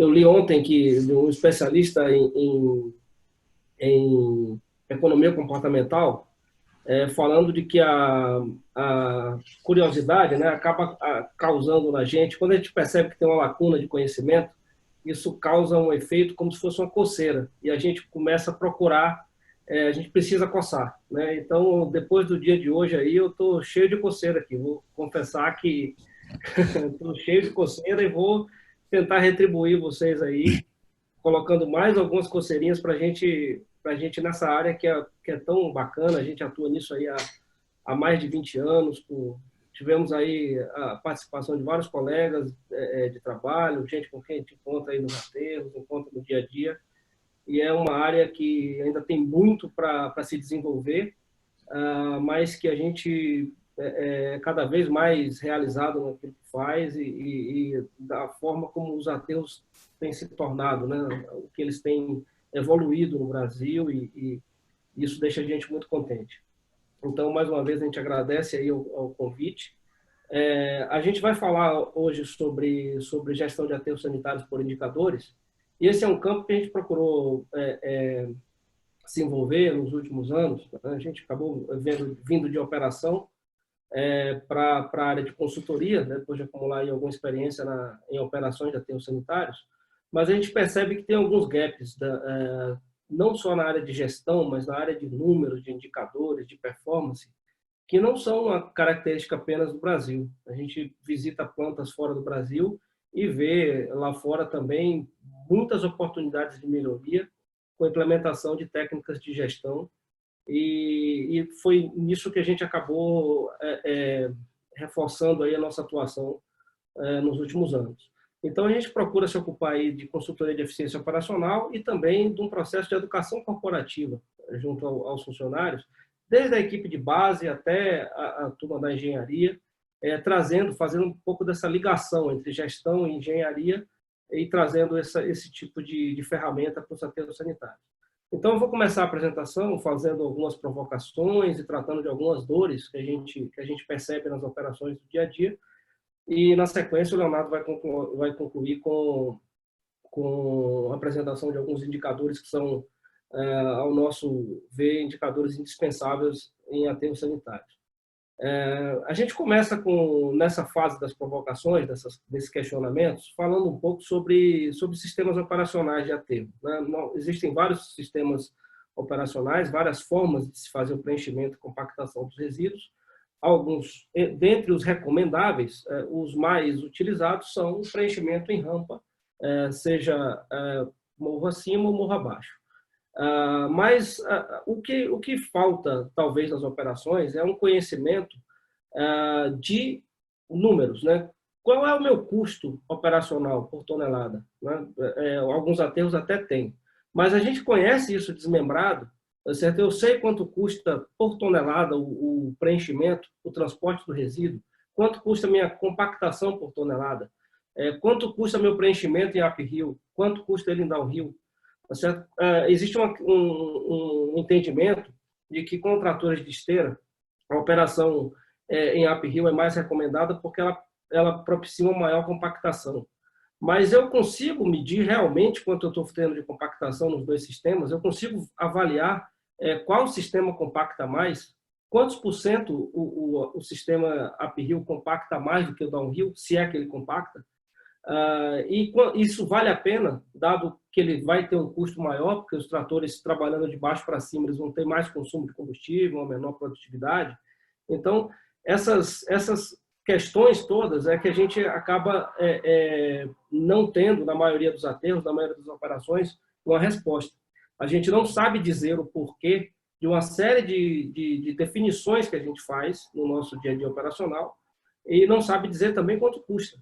eu li ontem que um especialista em economia comportamental falando de que a curiosidade, né, acaba causando na gente, quando a gente percebe que tem uma lacuna de conhecimento, isso causa um efeito como se fosse uma coceira, e a gente começa a procurar, a gente precisa coçar, né? Então, depois do dia de hoje aí, eu estou cheio de coceira aqui, vou confessar que estou cheio de coceira e vou tentar retribuir vocês aí, colocando mais algumas coceirinhas para gente nessa área que é tão bacana, a gente atua nisso aí há mais de 20 anos, tivemos aí a participação de vários colegas de trabalho, gente com quem a gente encontra aí nos aterros, encontra no dia a dia, e é uma área que ainda tem muito para se desenvolver, mas que a gente é cada vez mais realizado naquilo que faz e da forma como os aterros têm se tornado, né? O que eles têm evoluído no Brasil e isso deixa a gente muito contente. Então, mais uma vez, a gente agradece aí ao convite. A gente vai falar hoje sobre gestão de aterros sanitários por indicadores, e esse é um campo que a gente procurou se envolver nos últimos anos. Né? A gente acabou vindo de operação para a área de consultoria, né? Depois de acumular aí alguma experiência em operações de aterros sanitários, mas a gente percebe que tem alguns gaps, não só na área de gestão, mas na área de números, de indicadores, de performance, que não são uma característica apenas do Brasil. A gente visita plantas fora do Brasil e vê lá fora também muitas oportunidades de melhoria com a implementação de técnicas de gestão, e foi nisso que a gente acabou reforçando aí a nossa atuação nos últimos anos. Então, a gente procura se ocupar aí de consultoria de eficiência operacional e também de um processo de educação corporativa junto aos funcionários, desde a equipe de base até a turma da engenharia, fazendo um pouco dessa ligação entre gestão e engenharia e trazendo esse tipo de ferramenta para os aterros sanitários. Então, eu vou começar a apresentação fazendo algumas provocações e tratando de algumas dores que a gente percebe nas operações do dia a dia. E, na sequência, o Leonardo vai concluir com a apresentação de alguns indicadores que são, ao nosso ver, indicadores indispensáveis em aterros sanitários. A gente começa nessa fase das provocações, desses questionamentos, falando um pouco sobre sistemas operacionais de aterro. Né? Existem vários sistemas operacionais, várias formas de se fazer o preenchimento e compactação dos resíduos. Alguns, dentre os recomendáveis, os mais utilizados são o preenchimento em rampa, seja morro acima ou morro abaixo. Mas o que falta, talvez, nas operações é um conhecimento de números, né? Qual é o meu custo operacional por tonelada? Né? Alguns aterros até têm, mas a gente conhece isso desmembrado, certo? Eu sei quanto custa por tonelada o preenchimento, o transporte do resíduo, quanto custa a minha compactação por tonelada, quanto custa meu preenchimento em uphill, quanto custa ele em downhill. Tá certo? Existe um entendimento de que com tratores de esteira, a operação em uphill é mais recomendada porque ela propicia uma maior compactação. Mas eu consigo medir realmente quanto eu estou tendo de compactação nos dois sistemas, eu consigo avaliar qual sistema compacta mais, quantos por cento o sistema uphill compacta mais do que o downhill, se é que ele compacta. E isso vale a pena, dado que ele vai ter um custo maior, porque os tratores trabalhando de baixo para cima, eles vão ter mais consumo de combustível, uma menor produtividade. Então, essas questões todas que a gente acaba não tendo, na maioria dos aterros, na maioria das operações, uma resposta. A gente não sabe dizer o porquê de uma série de definições que a gente faz no nosso dia a dia operacional e não sabe dizer também quanto custa.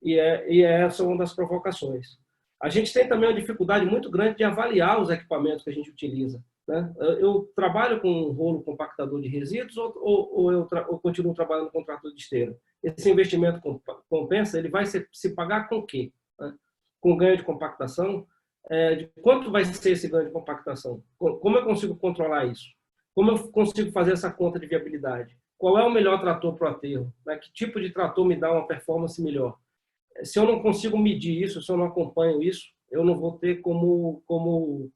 E essa é uma das provocações. A gente tem também uma dificuldade muito grande de avaliar os equipamentos que a gente utiliza. Né? Eu trabalho com um rolo compactador de resíduos ou eu continuo trabalhando com trator de esteira? Esse investimento compensa? Ele vai se pagar com o quê? Né? Com ganho de compactação? De quanto vai ser esse ganho de compactação? Como eu consigo controlar isso? Como eu consigo fazer essa conta de viabilidade? Qual é o melhor trator para o aterro? Né? Que tipo de trator me dá uma performance melhor? Se eu não consigo medir isso, se eu não acompanho isso, eu não vou ter como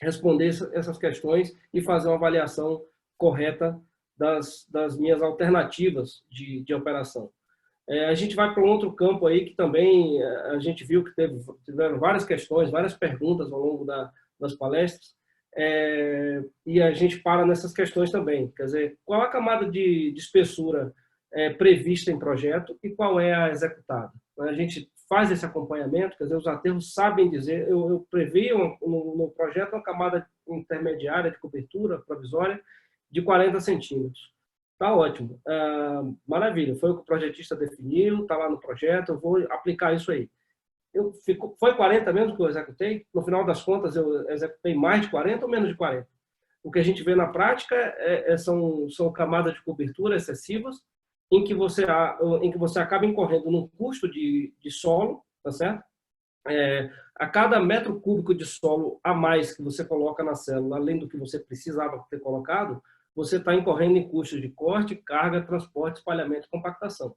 responder essas questões e fazer uma avaliação correta das minhas alternativas de operação. A gente vai para um outro campo aí que também a gente viu que tiveram várias questões, várias perguntas ao longo das palestras, e a gente para nessas questões também. Quer dizer, qual a camada de espessura prevista em projeto e qual é a executada? A gente faz esse acompanhamento, quer dizer, os aterros sabem dizer, eu previ no projeto uma camada intermediária de cobertura provisória de 40 centímetros. Tá ótimo, maravilha, foi o que o projetista definiu, está lá no projeto, eu vou aplicar isso aí. Foi 40 mesmo que eu executei? No final das contas, eu executei mais de 40 ou menos de 40? O que a gente vê na prática são camadas de cobertura excessivas, em que você acaba incorrendo num custo de solo, tá certo? A cada metro cúbico de solo a mais que você coloca na célula, além do que você precisava ter colocado, você está incorrendo em custos de corte, carga, transporte, espalhamento e compactação,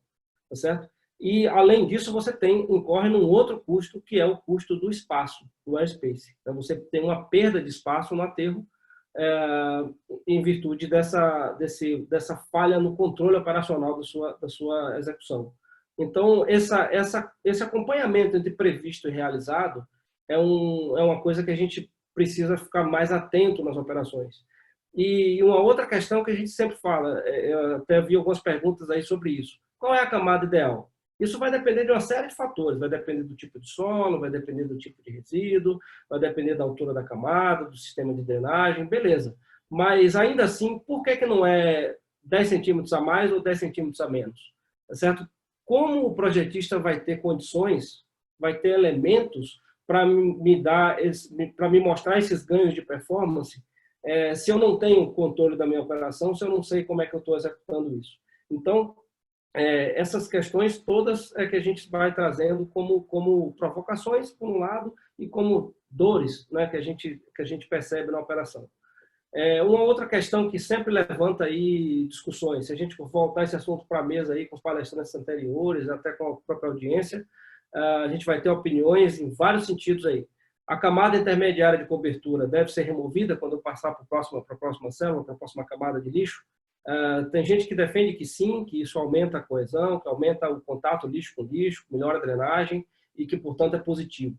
tá certo? E, além disso, você incorre num outro custo, que é o custo do espaço, do airspace. Então, você tem uma perda de espaço no aterro em virtude dessa falha no controle operacional da sua execução. Então, esse acompanhamento entre previsto e realizado é uma coisa que a gente precisa ficar mais atento nas operações. E uma outra questão que a gente sempre fala, eu até vi algumas perguntas aí sobre isso. Qual é a camada ideal? Isso vai depender de uma série de fatores, vai depender do tipo de solo, vai depender do tipo de resíduo, vai depender da altura da camada, do sistema de drenagem, beleza. Mas, ainda assim, por que não é 10 centímetros a mais ou 10 centímetros a menos? Tá certo? Como o projetista vai ter condições, vai ter elementos para me mostrar esses ganhos de performance, se eu não tenho controle da minha operação, se eu não sei como é que eu estou executando isso? Então, essas questões todas que a gente vai trazendo como provocações, por um lado, e como dores, né, que a gente percebe na operação. Uma outra questão que sempre levanta aí discussões, se a gente voltar esse assunto para a mesa aí com os palestrantes anteriores, até com a própria audiência, a gente vai ter opiniões em vários sentidos aí. A camada intermediária de cobertura deve ser removida quando eu passar para a próxima célula, para a próxima camada de lixo? Tem gente que defende que sim, que isso aumenta a coesão, que aumenta o contato lixo com lixo, melhora a drenagem e que, portanto, é positivo.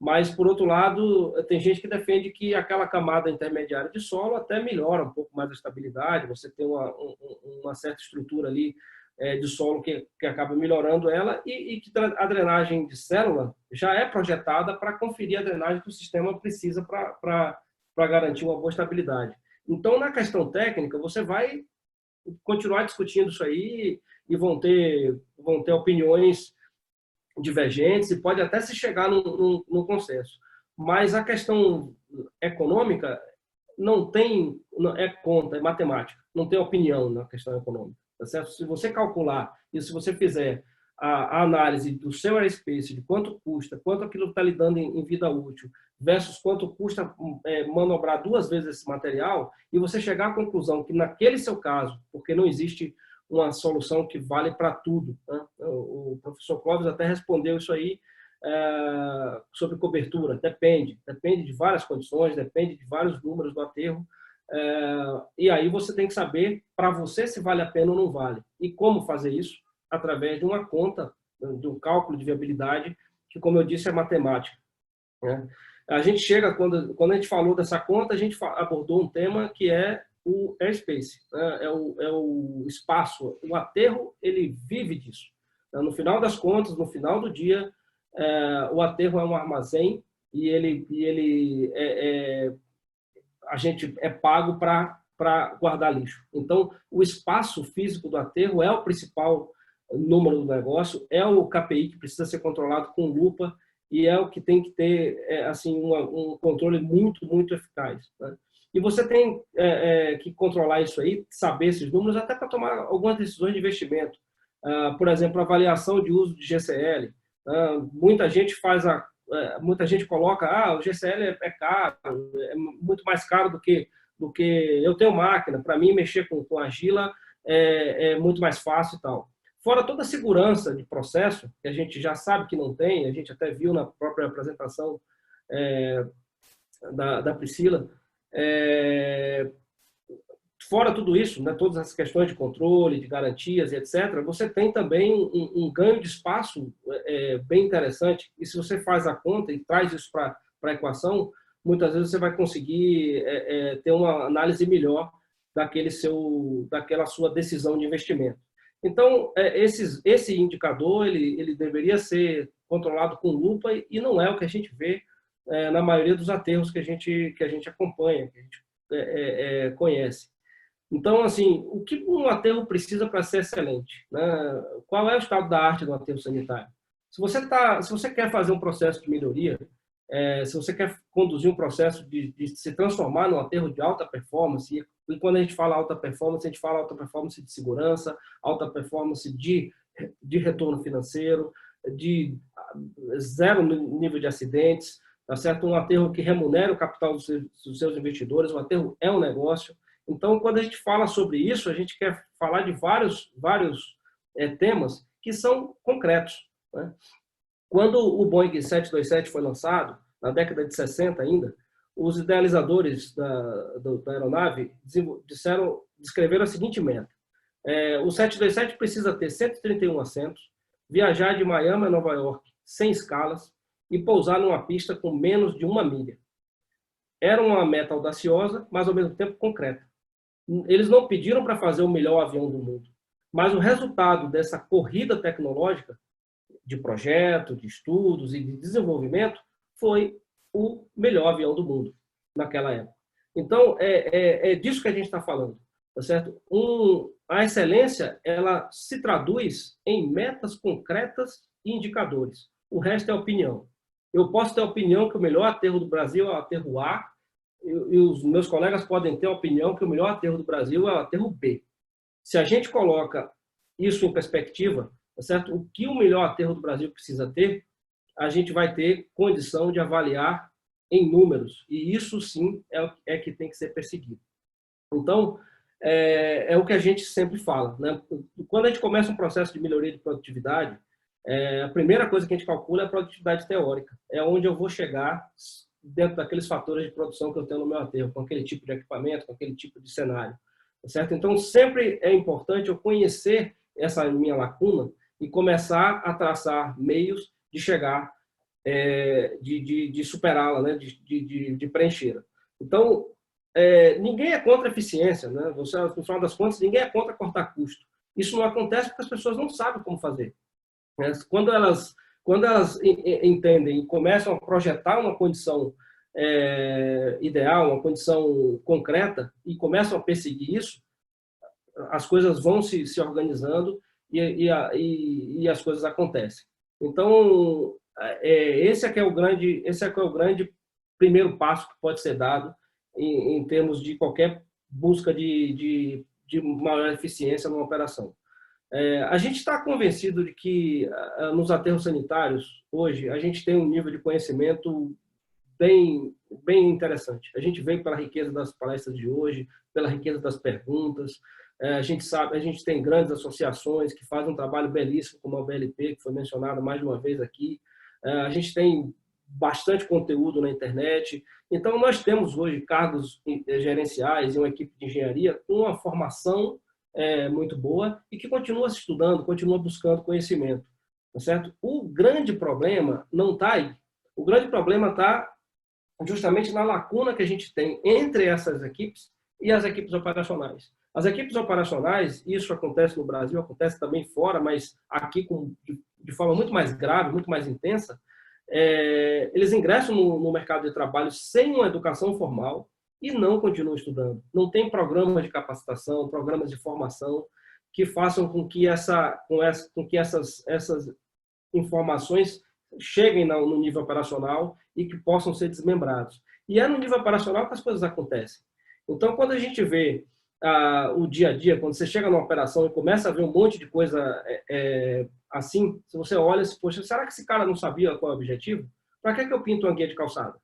Mas, por outro lado, tem gente que defende que aquela camada intermediária de solo até melhora um pouco mais a estabilidade, você tem uma certa estrutura ali de solo que acaba melhorando ela e que a drenagem de célula já é projetada para conferir a drenagem que o sistema precisa para garantir uma boa estabilidade. Então, na questão técnica, você vai continuar discutindo isso aí e vão ter opiniões divergentes e pode até se chegar num consenso. Mas a questão econômica é conta, é matemática, não tem opinião na questão econômica. Tá certo? Se você calcular e se você fizer a análise do seu airspace, de quanto custa, quanto aquilo está lhe dando em vida útil, versus quanto custa manobrar 2 vezes esse material, e você chegar à conclusão que naquele seu caso, porque não existe uma solução que vale para tudo, né? O professor Clóvis até respondeu isso aí sobre cobertura, depende de várias condições, depende de vários números do aterro, e aí você tem que saber para você se vale a pena ou não vale. E como fazer isso? Através de uma conta, de um cálculo de viabilidade, que, como eu disse, é matemática, né? A gente chega, quando a gente falou dessa conta, a gente abordou um tema que é o airspace, né? É o espaço. O aterro, ele vive disso. No final das contas, no final do dia, o aterro é um armazém e a gente é pago para guardar lixo. Então, o espaço físico do aterro é o principal número do negócio, é o KPI que precisa ser controlado com lupa e é o que tem que ter assim um controle muito, muito eficaz, né? E você tem que controlar isso aí, saber esses números, até para tomar algumas decisões de investimento. Por exemplo, avaliação de uso de GCL. Muita gente muita gente coloca, o GCL é caro, é muito mais caro do que eu tenho máquina, para mim mexer com argila é muito mais fácil e tal. Fora toda a segurança de processo, que a gente já sabe que não tem, a gente até viu na própria apresentação é, da Priscila, é, fora tudo isso, né, todas as questões de controle, de garantias e etc., você tem também um ganho de espaço bem interessante. E se você faz a conta e traz isso para a equação, muitas vezes você vai conseguir ter uma análise melhor daquela sua decisão de investimento. Então, esse indicador ele deveria ser controlado com lupa e não é o que a gente vê na maioria dos aterros que a gente acompanha, que a gente conhece. Então, assim, o que um aterro precisa para ser excelente? Né? Qual é o estado da arte do aterro sanitário? Se você quer fazer um processo de melhoria, se você quer conduzir um processo de se transformar num aterro de alta performance, e quando a gente fala alta performance, a gente fala alta performance de segurança, alta performance de retorno financeiro, de zero nível de acidentes, tá certo? Um aterro que remunera o capital dos seus investidores, um aterro é um negócio. Então, quando a gente fala sobre isso, a gente quer falar de vários temas que são concretos. Né? Quando o Boeing 727 foi lançado, na década de 60 ainda, os idealizadores da aeronave descreveram a seguinte meta. O 727 precisa ter 131 assentos, viajar de Miami a Nova York sem escalas e pousar numa pista com menos de 1 milha. Era uma meta audaciosa, mas ao mesmo tempo concreta. Eles não pediram para fazer o melhor avião do mundo, mas o resultado dessa corrida tecnológica, de projeto, de estudos e de desenvolvimento, foi o melhor avião do mundo naquela época. Então, é disso que a gente está falando, tá certo? A excelência, ela se traduz em metas concretas e indicadores. O resto é opinião. Eu posso ter a opinião que o melhor aterro do Brasil é o aterro A, e os meus colegas podem ter a opinião que o melhor aterro do Brasil é o aterro B. Se a gente coloca isso em perspectiva, tá certo? O que o melhor aterro do Brasil precisa ter, a gente vai ter condição de avaliar em números. E isso, sim, é que tem que ser perseguido. Então, é o que a gente sempre fala. Né? Quando a gente começa um processo de melhoria de produtividade, a primeira coisa que a gente calcula é a produtividade teórica. É onde eu vou chegar dentro daqueles fatores de produção que eu tenho no meu aterro, com aquele tipo de equipamento, com aquele tipo de cenário. Certo? Então, sempre é importante eu conhecer essa minha lacuna e começar a traçar meios de chegar, de superá-la, né? de preenchê-la. Então, ninguém é contra a eficiência. Né? Você, no final das contas, ninguém é contra cortar custo. Isso não acontece porque as pessoas não sabem como fazer. Quando elas entendem e começam a projetar uma condição ideal, uma condição concreta, e começam a perseguir isso, as coisas vão se organizando e as coisas acontecem. Então, esse é que é o grande primeiro passo que pode ser dado em termos de qualquer busca de maior eficiência numa operação. A gente está convencido de que nos aterros sanitários, hoje, a gente tem um nível de conhecimento bem interessante. A gente veio pela riqueza das palestras de hoje, pela riqueza das perguntas. A gente tem grandes associações que fazem um trabalho belíssimo, como a BLP, que foi mencionado mais de uma vez aqui. A gente tem bastante conteúdo na internet. Então, nós temos hoje cargos gerenciais e uma equipe de engenharia com uma formação muito boa e que continua se estudando, continua buscando conhecimento. Tá certo? O grande problema não está aí. O grande problema está justamente na lacuna que a gente tem entre essas equipes e as equipes operacionais. As equipes operacionais, isso acontece no Brasil, acontece também fora, mas aqui de forma muito mais grave, muito mais intensa, eles ingressam no mercado de trabalho sem uma educação formal e não continuam estudando. Não tem programas de capacitação, programas de formação que façam com que essas informações cheguem no nível operacional e que possam ser desmembrados. E é no nível operacional que as coisas acontecem. Então, quando a gente vê o dia a dia, quando você chega numa operação e começa a ver um monte de coisa assim, se você olha, poxa, será que esse cara não sabia qual é o objetivo? Para que eu pinto uma guia de calçada?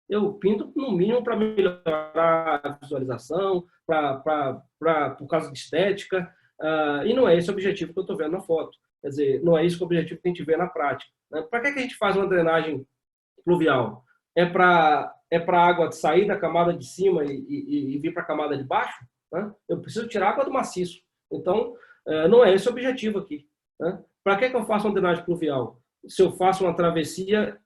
Eu pinto, no mínimo, para melhorar a visualização, por causa de estética, E não é esse o objetivo que eu estou vendo na foto. Quer dizer, não é isso o objetivo que a gente vê na prática. Né? Para que a gente faz uma drenagem pluvial? É para a água sair da camada de cima e vir para a camada de baixo? Né? Eu preciso tirar água do maciço. Então, não é esse o objetivo aqui. Né? Para que eu faço uma drenagem pluvial? Se eu faço uma travessia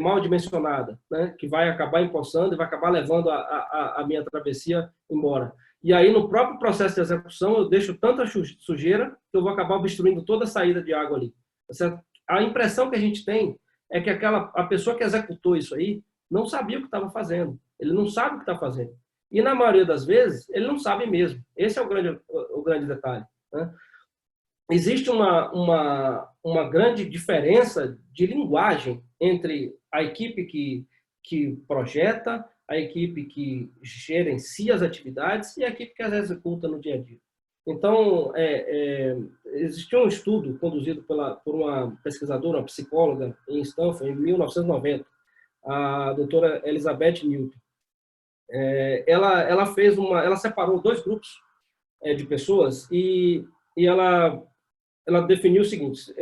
mal dimensionada, né? Que vai acabar empoçando e vai acabar levando a minha travessia embora. E aí, no próprio processo de execução, eu deixo tanta sujeira que eu vou acabar obstruindo toda a saída de água ali. Certo? A impressão que a gente tem é que a pessoa que executou isso aí não sabia o que estava fazendo. Ele não sabe o que está fazendo. E, na maioria das vezes, ele não sabe mesmo. Esse é o grande detalhe. Né? Existe uma grande diferença de linguagem entre a equipe que projeta, a equipe que gerencia as atividades e a equipe que as executa no dia a dia. Então, existiu um estudo conduzido por uma pesquisadora, uma psicóloga em Stanford, em 1990, a doutora Elizabeth Newton. Ela separou dois grupos de pessoas e ela definiu o seguinte: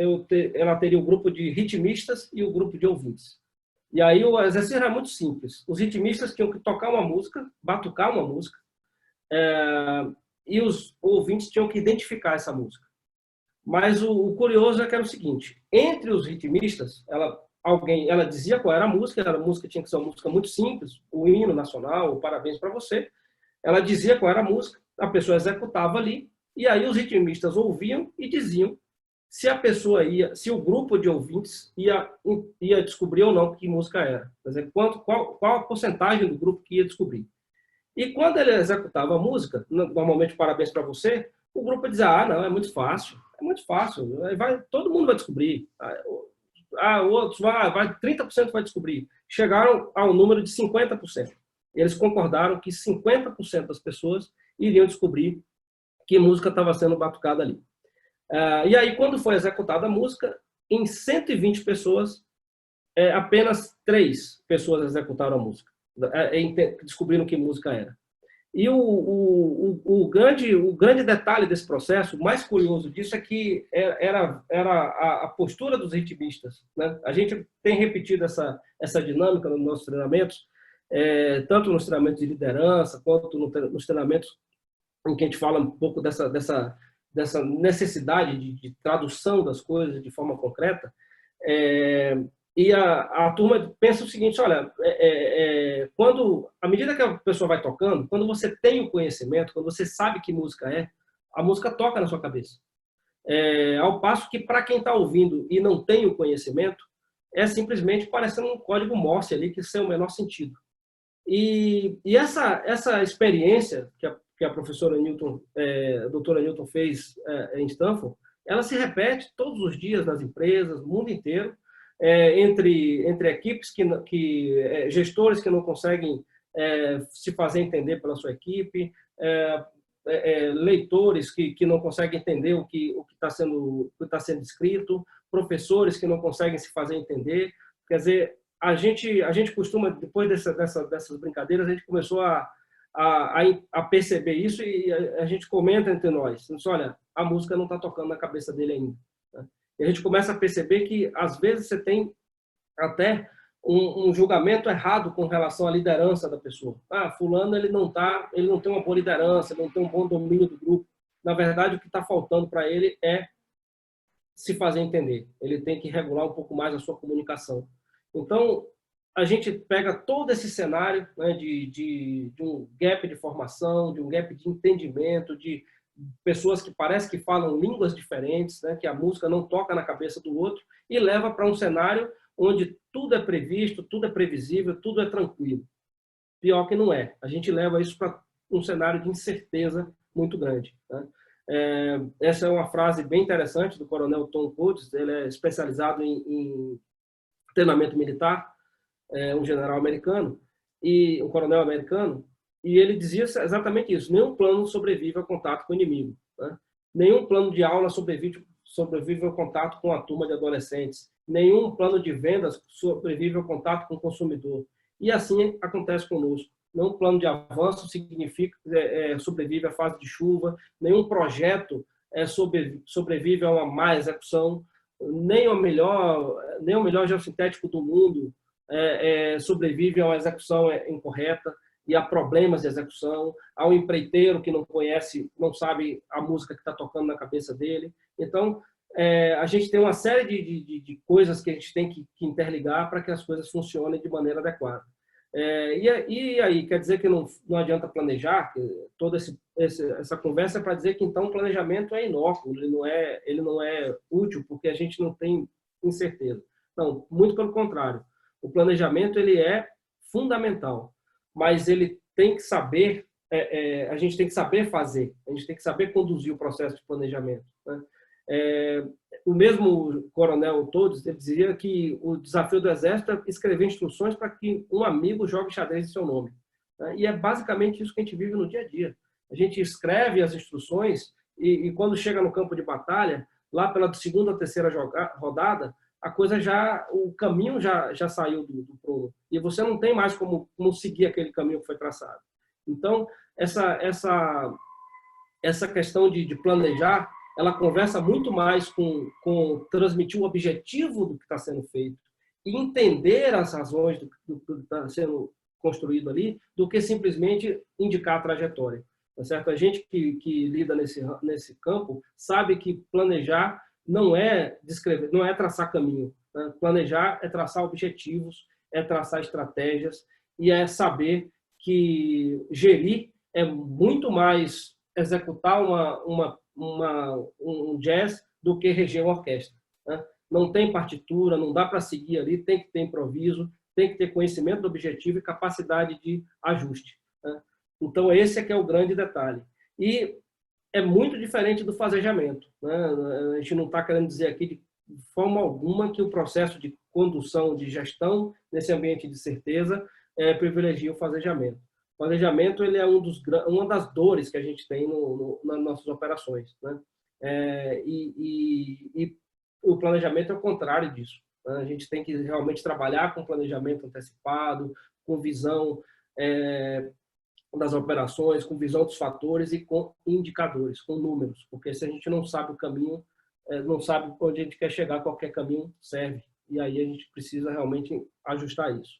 ela teria o grupo de ritmistas e o grupo de ouvintes. E aí o exercício era muito simples. Os ritmistas tinham que tocar uma música, batucar uma música, e os ouvintes tinham que identificar essa música. Mas o curioso é que era o seguinte: entre os ritmistas, ela dizia qual era a música tinha que ser uma música muito simples, o hino nacional, o Parabéns para Você. Ela dizia qual era a música, a pessoa executava ali, e aí os ritmistas ouviam e diziam se a pessoa se o grupo de ouvintes ia descobrir ou não que música era. Quer dizer, qual a porcentagem do grupo que ia descobrir. E quando ele executava a música, normalmente Parabéns para Você, o grupo dizia, não, é muito fácil, todo mundo vai descobrir. Outros, 30% vai descobrir. Chegaram ao número de 50%. Eles concordaram que 50% das pessoas iriam descobrir que música estava sendo batucada ali. E aí, quando foi executada a música, em 120 pessoas, apenas 3 pessoas executaram a música, descobriram que música era. E o grande detalhe desse processo, o mais curioso disso, é que era a postura dos ritmistas. Né? A gente tem repetido essa dinâmica nos nossos treinamentos, tanto nos treinamentos de liderança, quanto nos treinamentos em que a gente fala um pouco dessa necessidade de tradução das coisas de forma concreta. E a turma pensa o seguinte: olha, à medida que a pessoa vai tocando, quando você tem o conhecimento, quando você sabe que música a música toca na sua cabeça. Ao passo que, para quem está ouvindo e não tem o conhecimento, é simplesmente parecendo um código Morse ali, que sem o menor sentido. E essa experiência que a professora Newton, a doutora Newton fez em Stanford, ela se repete todos os dias nas empresas, no mundo inteiro, entre equipes gestores que não conseguem se fazer entender pela sua equipe, leitores que não conseguem entender o que está sendo escrito, professores que não conseguem se fazer entender. Quer dizer, a gente costuma, depois dessas brincadeiras, a gente começou a perceber isso e a gente comenta entre nós. Olha, a música não está tocando na cabeça dele ainda. Né? E a gente começa a perceber que, às vezes, você tem até um julgamento errado com relação à liderança da pessoa. Fulano ele não tem uma boa liderança, ele não tem um bom domínio do grupo. Na verdade, o que está faltando para ele é se fazer entender. Ele tem que regular um pouco mais a sua comunicação. Então, a gente pega todo esse cenário, né, de um gap de formação, de um gap de entendimento, de pessoas que parecem que falam línguas diferentes, né, que a música não toca na cabeça do outro, e leva para um cenário onde tudo é previsto, tudo é previsível, tudo é tranquilo. Pior que não é. A gente leva isso para um cenário de incerteza muito grande. Né? Essa é uma frase bem interessante do coronel Tom Coates. Ele é especializado em treinamento militar, um general americano, e um coronel americano, e ele dizia exatamente isso: nenhum plano sobrevive ao contato com o inimigo. Né? Nenhum plano de aula sobrevive ao contato com a turma de adolescentes. Nenhum plano de vendas sobrevive ao contato com o consumidor. E assim acontece conosco. Nenhum plano de avanço sobrevive à fase de chuva. Nenhum projeto sobrevive a uma má execução, nem o melhor geossintético do mundo sobrevive a uma execução incorreta e a problemas de execução, ao empreiteiro que não conhece, não sabe a música que está tocando na cabeça dele. Então, a gente tem uma série de coisas que a gente tem que interligar para que as coisas funcionem de maneira adequada. E aí, quer dizer que não adianta planejar? Toda essa conversa é para dizer que, então, o planejamento é inócuo, ele não é útil, porque a gente não tem incerteza. Não, muito pelo contrário. O planejamento ele é fundamental, mas ele tem que saber, a gente tem que saber fazer, a gente tem que saber conduzir o processo de planejamento, né? O mesmo coronel Todes dizia que o desafio do Exército é escrever instruções para que um amigo jogue xadrez em seu nome, né? E é basicamente isso que a gente vive no dia a dia. A gente escreve as instruções e quando chega no campo de batalha, lá pela segunda ou terceira rodada, a coisa o caminho já saiu do prumo e você não tem mais como seguir aquele caminho que foi traçado. Então, essa questão de planejar, ela conversa muito mais com transmitir o objetivo do que está sendo feito e entender as razões do que está sendo construído ali, do que simplesmente indicar a trajetória. Tá certo? A gente que lida nesse campo sabe que planejar não é descrever, não é traçar caminho, né? Planejar é traçar objetivos, é traçar estratégias e é saber que gerir é muito mais executar um jazz do que reger uma orquestra, né? Não tem partitura, não dá para seguir ali, tem que ter improviso, tem que ter conhecimento do objetivo e capacidade de ajuste, né? Então, esse é que é o grande detalhe. E é muito diferente do fasejamento, né? A gente não está querendo dizer aqui de forma alguma que o processo de condução, de gestão nesse ambiente de certeza privilegia o fasejamento. O planejamento ele é uma das dores que a gente tem nas nossas operações, né? E o planejamento é o contrário disso, né? A gente tem que realmente trabalhar com planejamento antecipado, com visão das operações, com visão dos fatores e com indicadores, com números, porque se a gente não sabe o caminho, não sabe onde a gente quer chegar, qualquer caminho serve, e aí a gente precisa realmente ajustar isso.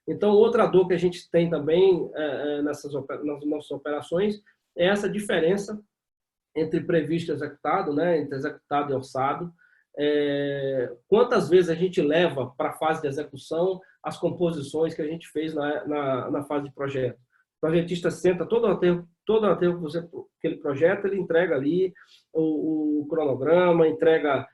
Então, outra dor que a gente tem também nas nossas operações é essa diferença entre previsto e executado, né? Entre executado e orçado. Quantas vezes a gente leva para a fase de execução as composições que a gente fez na fase de projeto? O projetista senta todo o aterro que ele projeta, ele entrega ali o cronograma, entrega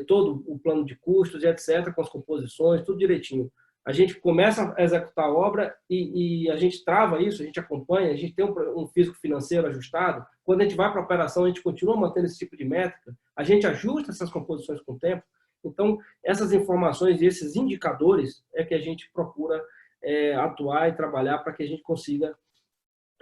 todo o plano de custos e etc., com as composições, tudo direitinho. A gente começa a executar a obra e a gente trava isso, a gente acompanha, a gente tem um físico financeiro ajustado. Quando a gente vai para a operação, a gente continua mantendo esse tipo de métrica, a gente ajusta essas composições com o tempo. Então, essas informações e esses indicadores é que a gente procura atuar e trabalhar para que a gente consiga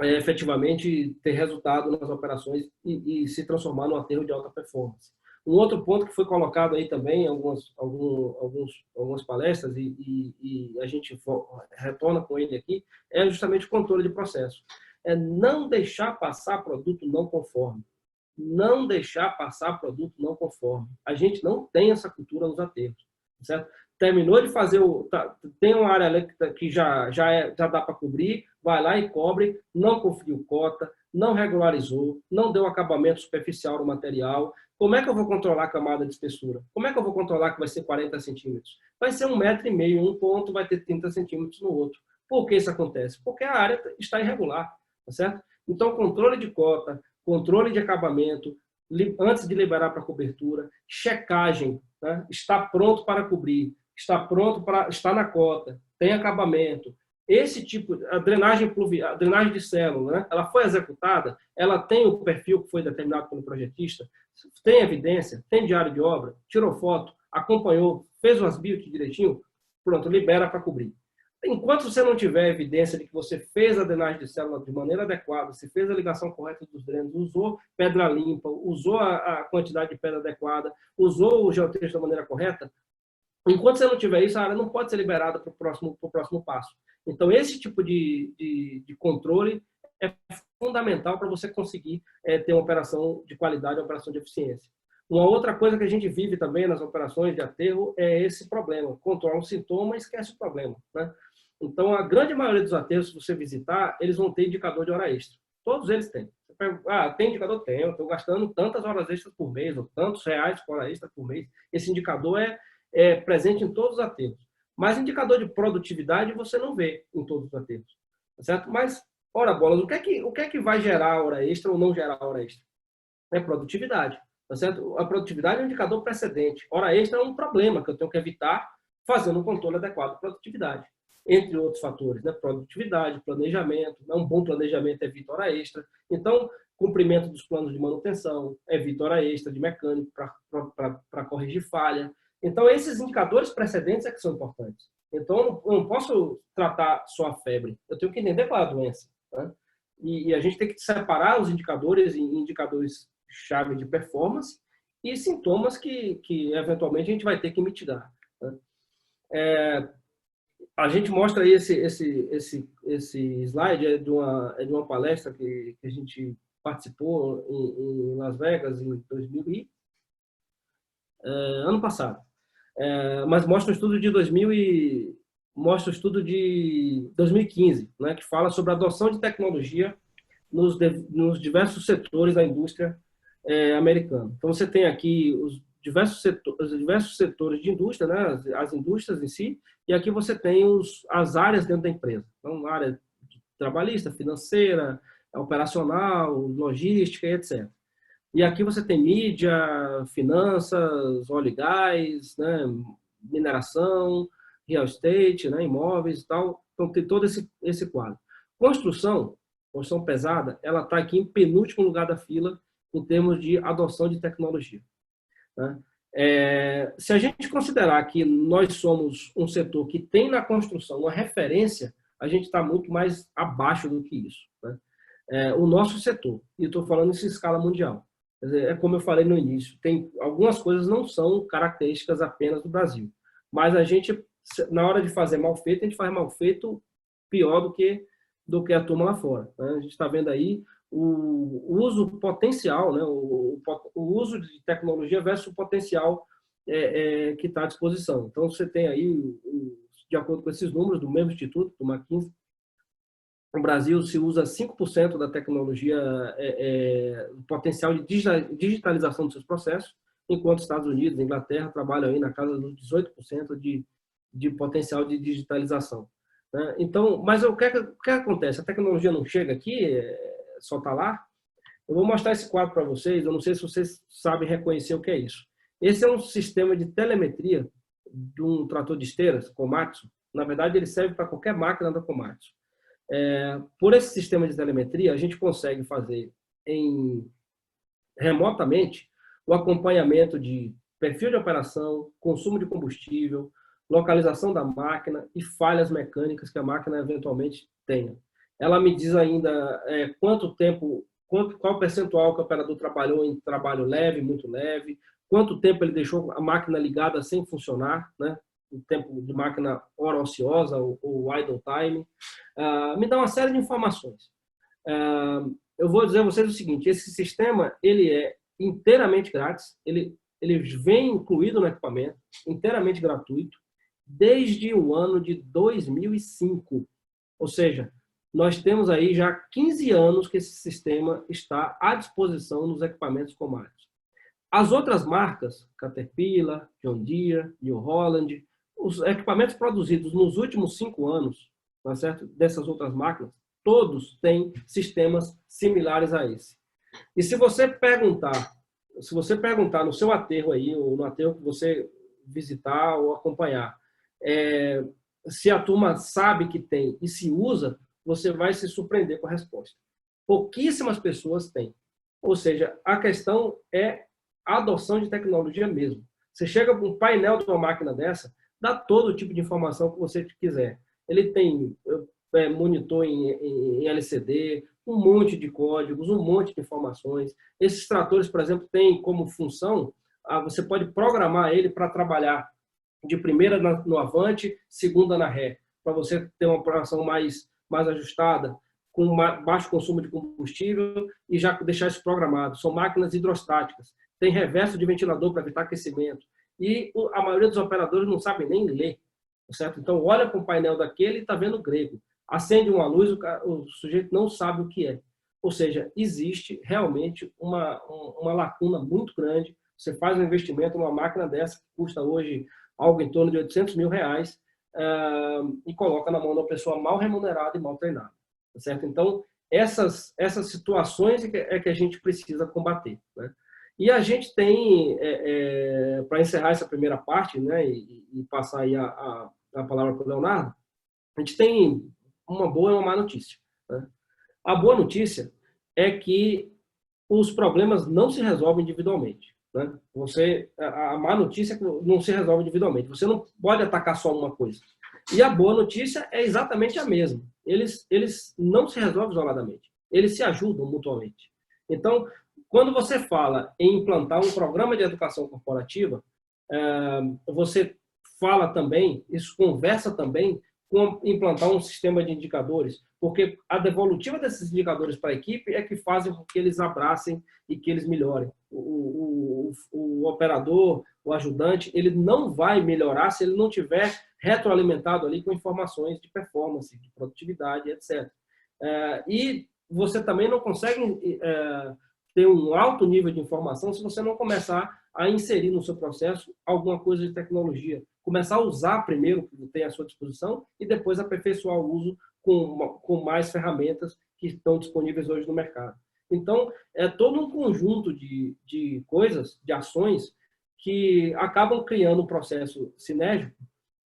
efetivamente ter resultado nas operações e se transformar num aterro de alta performance. Um outro ponto que foi colocado aí também em algumas palestras e a gente retorna com ele aqui é justamente o controle de processo. É não deixar passar produto não conforme. Não deixar passar produto não conforme. A gente não tem essa cultura nos aterros, certo? Terminou de fazer tem uma área que já dá para cobrir, vai lá e cobre, não conferiu cota, não regularizou, não deu acabamento superficial no material. Como é que eu vou controlar a camada de espessura? Como é que eu vou controlar que vai ser 40 centímetros? Vai ser 1,5 m em um ponto, vai ter 30 centímetros no outro. Por que isso acontece? Porque a área está irregular, tá certo? Então, controle de cota, controle de acabamento, antes de liberar para cobertura, checagem, né? Está pronto para cobrir, está na cota, tem acabamento. Esse tipo, a drenagem pluvial, a drenagem de célula, né? Ela foi executada, ela tem o perfil que foi determinado pelo projetista, tem evidência, tem diário de obra, tirou foto, acompanhou, fez o as-built direitinho, pronto, libera para cobrir. Enquanto você não tiver evidência de que você fez a drenagem de célula de maneira adequada, você fez a ligação correta dos drenos, usou pedra limpa, usou a quantidade de pedra adequada, usou o geotexto da maneira correta, enquanto você não tiver isso, a área não pode ser liberada para o próximo passo. Então, esse tipo de controle é fundamental para você conseguir ter uma operação de qualidade, uma operação de eficiência. Uma outra coisa que a gente vive também nas operações de aterro é esse problema. Controla um sintoma e esquece o problema, né? Então, a grande maioria dos aterros, se você visitar, eles vão ter indicador de hora extra. Todos eles têm. Você pergunta, tem indicador? Tem. Eu estou gastando tantas horas extras por mês, ou tantos reais por hora extra por mês. Esse indicador é presente em todos os aterros. Mas indicador de produtividade você não vê em todos os aterros. Tá certo? Mas, ora bolas, o que é que vai gerar hora extra ou não gerar hora extra? É produtividade. Tá certo? A produtividade é um indicador precedente. Hora extra é um problema que eu tenho que evitar fazendo um controle adequado de produtividade. Entre outros fatores, né? Produtividade, planejamento, um bom planejamento evita hora extra. Então, cumprimento dos planos de manutenção, evita hora extra de mecânico para corrigir falha. Então, esses indicadores precedentes é que são importantes. Então, eu não posso tratar só a febre, eu tenho que entender qual é a doença. Né? E a gente tem que separar os indicadores em indicadores-chave de performance e sintomas que eventualmente a gente vai ter que mitigar. Né? A gente mostra aí esse slide, é de uma palestra que a gente participou em Las Vegas em ano passado. Mas mostra um estudo de 2015, né, que fala sobre a adoção de tecnologia nos diversos setores da indústria americana. Então, você tem aqui os diversos setores de indústria, né, as indústrias em si, e aqui você tem as áreas dentro da empresa. Então, área trabalhista, financeira, operacional, logística, etc. E aqui você tem mídia, finanças, óleo e gás, né, mineração, real estate, né, imóveis e tal. Então, tem todo esse quadro. Construção pesada, ela está aqui em penúltimo lugar da fila em termos de adoção de tecnologia. Né? Se a gente considerar que nós somos um setor que tem na construção uma referência, a gente está muito mais abaixo do que isso. Né? O nosso setor, e estou falando isso em escala mundial, é como eu falei no início, algumas coisas não são características apenas do Brasil, mas a gente, na hora de fazer mal feito, a gente faz mal feito pior do que a turma lá fora. Né? A gente está vendo aí o uso potencial, né? o uso de tecnologia versus o potencial que está à disposição. Então, você tem aí, de acordo com esses números do mesmo instituto, do McKinsey, no Brasil se usa 5% da tecnologia, potencial de digitalização dos seus processos, enquanto Estados Unidos e Inglaterra trabalham aí na casa dos 18% de potencial de digitalização. Né? Então, mas o que acontece? A tecnologia não chega aqui, só está lá. Eu vou mostrar esse quadro para vocês, eu não sei se vocês sabem reconhecer o que é isso. Esse é um sistema de telemetria de um trator de esteiras, Komatsu. Na verdade, ele serve para qualquer máquina da Komatsu. Por esse sistema de telemetria, a gente consegue fazer remotamente o acompanhamento de perfil de operação, consumo de combustível, localização da máquina e falhas mecânicas que a máquina eventualmente tenha. Ela me diz ainda quanto tempo, qual percentual que o operador trabalhou em trabalho leve, muito leve, quanto tempo ele deixou a máquina ligada sem funcionar, né? O tempo de máquina hora ociosa, ou idle time. Me dá uma série de informações. Eu vou dizer a vocês o seguinte, esse sistema ele é inteiramente grátis, ele vem incluído no equipamento, inteiramente gratuito, desde o ano de 2005. Ou seja, nós temos aí já 15 anos que esse sistema está à disposição nos equipamentos Komatsu. As outras marcas, Caterpillar, John Deere, New Holland, os equipamentos produzidos nos últimos 5 anos, tá certo? Dessas outras máquinas, todos têm sistemas similares a esse. E se você perguntar no seu aterro aí, ou no aterro que você visitar ou acompanhar, se a turma sabe que tem e se usa, você vai se surpreender com a resposta. Pouquíssimas pessoas têm. Ou seja, a questão é a adoção de tecnologia mesmo. Você chega com um painel de uma máquina dessa, dá todo tipo de informação que você quiser. Ele tem monitor em LCD, um monte de códigos, um monte de informações. Esses tratores, por exemplo, têm como função, você pode programar ele para trabalhar de primeira no avante, segunda na ré, para você ter uma operação mais ajustada. com baixo consumo de combustível e já deixar isso programado. São máquinas hidrostáticas, tem reverso de ventilador para evitar aquecimento. E a maioria dos operadores não sabe nem ler, certo? Então, olha para o painel daquele e está vendo grego. Acende uma luz, o sujeito não sabe o que é. Ou seja, existe realmente uma lacuna muito grande. Você faz um investimento numa máquina dessa, que custa hoje algo em torno de R$800 mil, e coloca na mão de uma pessoa mal remunerada e mal treinada. Certo? Então, essas situações é que a gente precisa combater. Né? E a gente tem, para encerrar essa primeira parte, né, e passar aí a palavra para o Leonardo, a gente tem uma boa e uma má notícia. Né? A boa notícia é que os problemas não se resolvem individualmente. Né? A má notícia é que não se resolve individualmente. Você não pode atacar só uma coisa. E a boa notícia é exatamente a mesma. Eles não se resolvem isoladamente. Eles se ajudam mutuamente. Então, quando você fala em implantar um programa de educação corporativa, você fala também, isso conversa também com implantar um sistema de indicadores, porque a devolutiva desses indicadores para a equipe é que fazem com que eles abracem e que eles melhorem. O operador, o ajudante, ele não vai melhorar se ele não tiver retroalimentado ali com informações de performance, de produtividade, etc. E você também não consegue ter um alto nível de informação se você não começar a inserir no seu processo alguma coisa de tecnologia. Começar a usar primeiro o que tem à sua disposição e depois aperfeiçoar o uso com mais ferramentas que estão disponíveis hoje no mercado. Então, é todo um conjunto de coisas, de ações, que acabam criando um processo sinérgico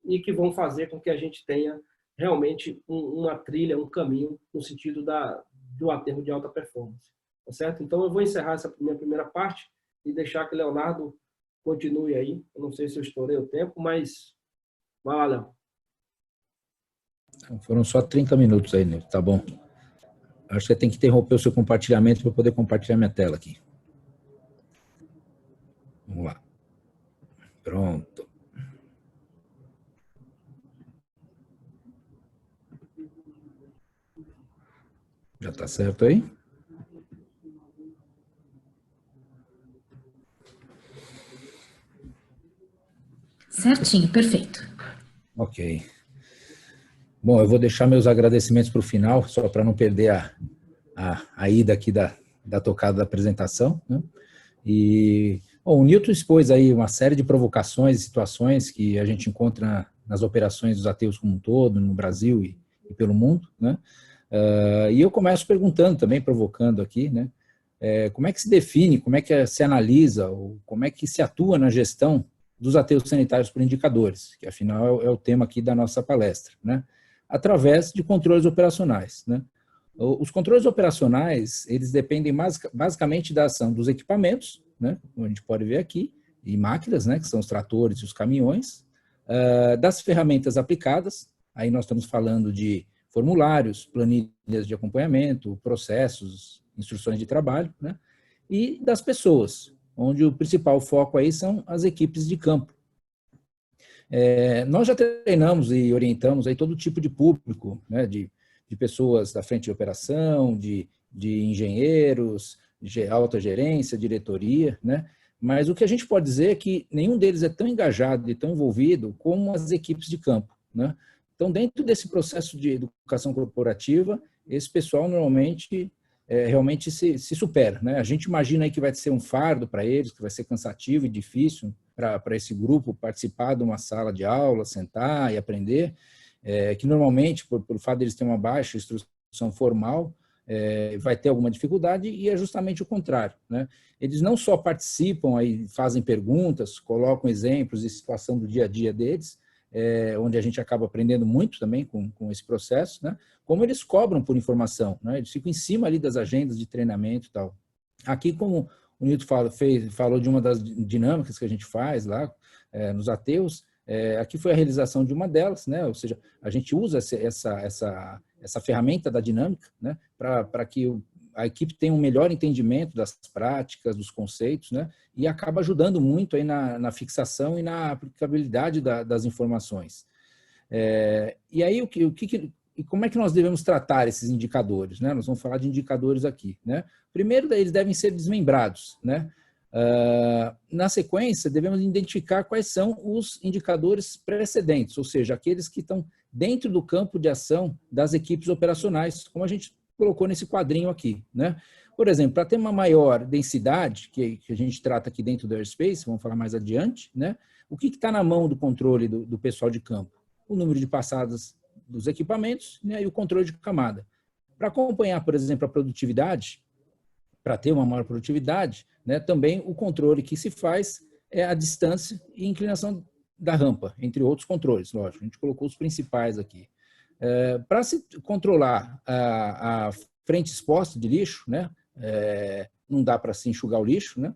e que vão fazer com que a gente tenha realmente uma trilha, um caminho no sentido do aterro de alta performance. Tá certo? Então, eu vou encerrar essa minha primeira parte e deixar que o Leonardo continue aí. Eu não sei se eu estourei o tempo, mas vai lá, Léo. Foram só 30 minutos aí, Nilton. Tá bom. Acho que você tem que interromper o seu compartilhamento para eu poder compartilhar minha tela aqui. Vamos lá. Pronto. Já está certo aí? Certinho, perfeito. Ok. Bom, eu vou deixar meus agradecimentos para o final, só para não perder a ida aqui da tocada da apresentação. Né? E, bom, o Nilton expôs aí uma série de provocações e situações que a gente encontra nas operações dos ateus como um todo, no Brasil e pelo mundo. Né? E eu começo perguntando também, provocando aqui, né? Como é que se define, como é que se analisa, ou como é que se atua na gestão dos aterros sanitários por indicadores, que afinal é o tema aqui da nossa palestra, né? Através de controles operacionais, né? Os controles operacionais, eles dependem basicamente da ação dos equipamentos, né? Como a gente pode ver aqui, e máquinas, né? Que são os tratores e os caminhões, das ferramentas aplicadas, aí nós estamos falando de formulários, planilhas de acompanhamento, processos, instruções de trabalho, né? E das pessoas, onde o principal foco aí são as equipes de campo. Nós já treinamos e orientamos aí todo tipo de público, né, de pessoas da frente de operação, de engenheiros, de alta gerência, diretoria, né? Mas o que a gente pode dizer é que nenhum deles é tão engajado e tão envolvido como as equipes de campo, né? Então, dentro desse processo de educação corporativa, esse pessoal normalmente realmente se supera, né? A gente imagina aí que vai ser um fardo para eles, que vai ser cansativo e difícil para esse grupo participar de uma sala de aula, sentar e aprender, que normalmente, por fato de eles terem uma baixa instrução formal, vai ter alguma dificuldade, e é justamente o contrário, né? Eles não só participam, aí fazem perguntas, colocam exemplos de situação do dia a dia deles, onde a gente acaba aprendendo muito também com esse processo, né? Como eles cobram por informação, né? Eles ficam em cima ali das agendas de treinamento e tal. Aqui, como o Nilton falou de uma das dinâmicas que a gente faz lá nos aterros, aqui foi a realização de uma delas, né? Ou seja, a gente usa essa ferramenta da dinâmica, né? Para que a equipe tenha um melhor entendimento das práticas, dos conceitos, né? E acaba ajudando muito aí na fixação e na aplicabilidade das informações. E aí, E como é que nós devemos tratar esses indicadores, né? Nós vamos falar de indicadores aqui, né? Primeiro, eles devem ser desmembrados, né? Na sequência, devemos identificar quais são os indicadores precedentes, ou seja, aqueles que estão dentro do campo de ação das equipes operacionais, como a gente colocou nesse quadrinho aqui, né? Por exemplo, para ter uma maior densidade, que a gente trata aqui dentro do airspace, vamos falar mais adiante, né? O que está na mão do controle do pessoal de campo? O número de passadas dos equipamentos, né, e o controle de camada. Para acompanhar, por exemplo, a produtividade, para ter uma maior produtividade, né, também o controle que se faz é a distância e inclinação da rampa, entre outros controles, lógico. A gente colocou os principais aqui. Para se controlar a frente exposta de lixo, né, não dá para se enxugar o lixo, né,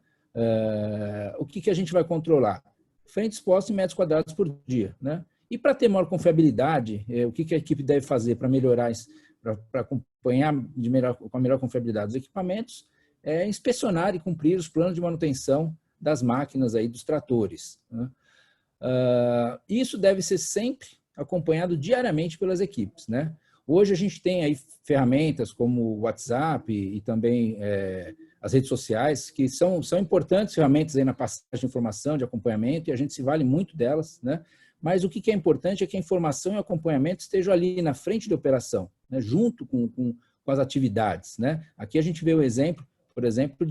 o que a gente vai controlar? Frente exposta em metros quadrados por dia, né? E para ter maior confiabilidade, o que a equipe deve fazer para melhorar, para acompanhar com a melhor confiabilidade dos equipamentos, é inspecionar e cumprir os planos de manutenção das máquinas aí, dos tratores, né? Isso deve ser sempre acompanhado diariamente pelas equipes, né? Hoje a gente tem aí ferramentas como o WhatsApp e também as redes sociais, que são importantes ferramentas aí na passagem de informação, de acompanhamento, e a gente se vale muito delas, né? Mas o que é importante é que a informação e o acompanhamento estejam ali na frente de operação, né? Junto com as atividades, né? Aqui a gente vê o exemplo, por exemplo,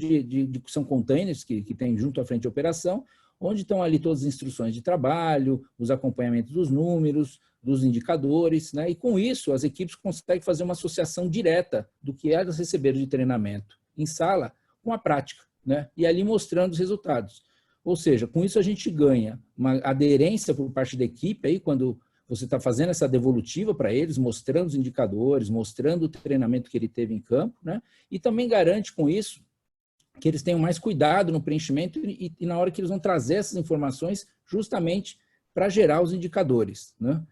são containers que tem junto à frente de operação, onde estão ali todas as instruções de trabalho, os acompanhamentos dos números, dos indicadores, né? E com isso as equipes conseguem fazer uma associação direta do que elas receberam de treinamento em sala com a prática, né? E ali mostrando os resultados. Ou seja, com isso a gente ganha uma aderência por parte da equipe, aí quando você está fazendo essa devolutiva para eles, mostrando os indicadores, mostrando o treinamento que ele teve em campo, né? E também garante com isso que eles tenham mais cuidado no preenchimento e na hora que eles vão trazer essas informações justamente para gerar os indicadores, né?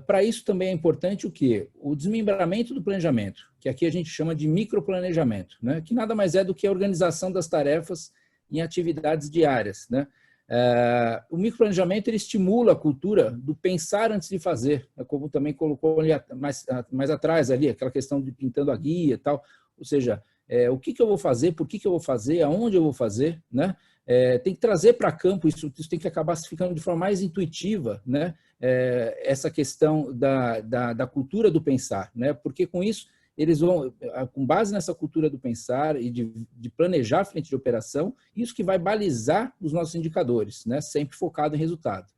Para isso também é importante o quê? O desmembramento do planejamento, que aqui a gente chama de microplanejamento, né? Que nada mais é do que a organização das tarefas em atividades diárias, né? O microplanejamento ele estimula a cultura do pensar antes de fazer, como também colocou ali mais atrás ali, aquela questão de pintando a guia e tal, ou seja, o que eu vou fazer, por que eu vou fazer, aonde eu vou fazer, né? Tem que trazer para campo, isso tem que acabar ficando de forma mais intuitiva, né? Essa questão da cultura do pensar, né? Porque com isso eles vão, com base nessa cultura do pensar e de planejar a frente de operação, isso que vai balizar os nossos indicadores, né? Sempre focado em resultado.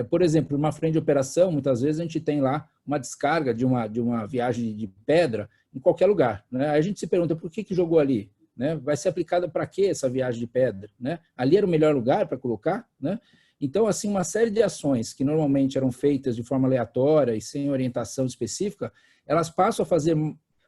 Por exemplo, numa frente de operação, muitas vezes a gente tem lá uma descarga de uma viagem de pedra em qualquer lugar, né? Aí a gente se pergunta por que jogou ali, né? Vai ser aplicada para quê essa viagem de pedra, né? Ali era o melhor lugar para colocar, né? Então, assim, uma série de ações que normalmente eram feitas de forma aleatória e sem orientação específica, elas passam a fazer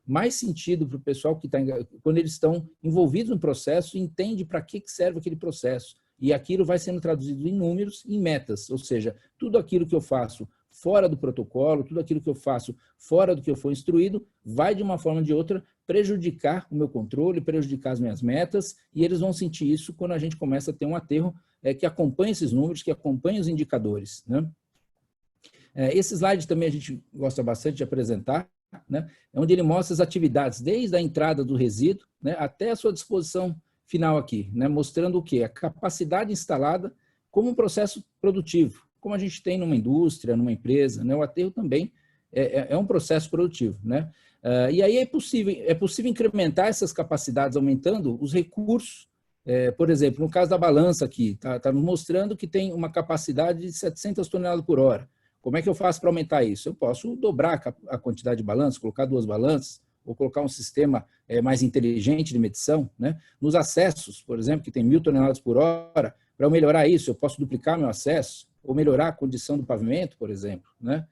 mais sentido para o pessoal que está, quando eles estão envolvidos no processo, entende para que serve aquele processo. E aquilo vai sendo traduzido em números, em metas, ou seja, tudo aquilo que eu faço fora do protocolo, tudo aquilo que eu faço fora do que eu for instruído, vai de uma forma ou de outra prejudicar o meu controle, prejudicar as minhas metas, e eles vão sentir isso quando a gente começa a ter um aterro que acompanha esses números, que acompanha os indicadores, né? Esse slide também a gente gosta bastante de apresentar, né? Onde ele mostra as atividades, desde a entrada do resíduo, né, até a sua disposição final aqui, né, mostrando o quê? A capacidade instalada como um processo produtivo, como a gente tem numa indústria, numa empresa, né? O aterro também é um processo produtivo, né? E aí é possível incrementar essas capacidades aumentando os recursos. Por exemplo, no caso da balança aqui, está nos mostrando que tem uma capacidade de 700 toneladas por hora. Como é que eu faço para aumentar isso? Eu posso dobrar a quantidade de balanças, colocar 2 balanças, ou colocar um sistema mais inteligente de medição, né? Nos acessos, por exemplo, que tem 1.000 toneladas por hora, para eu melhorar isso, eu posso duplicar meu acesso, ou melhorar a condição do pavimento, por exemplo, né?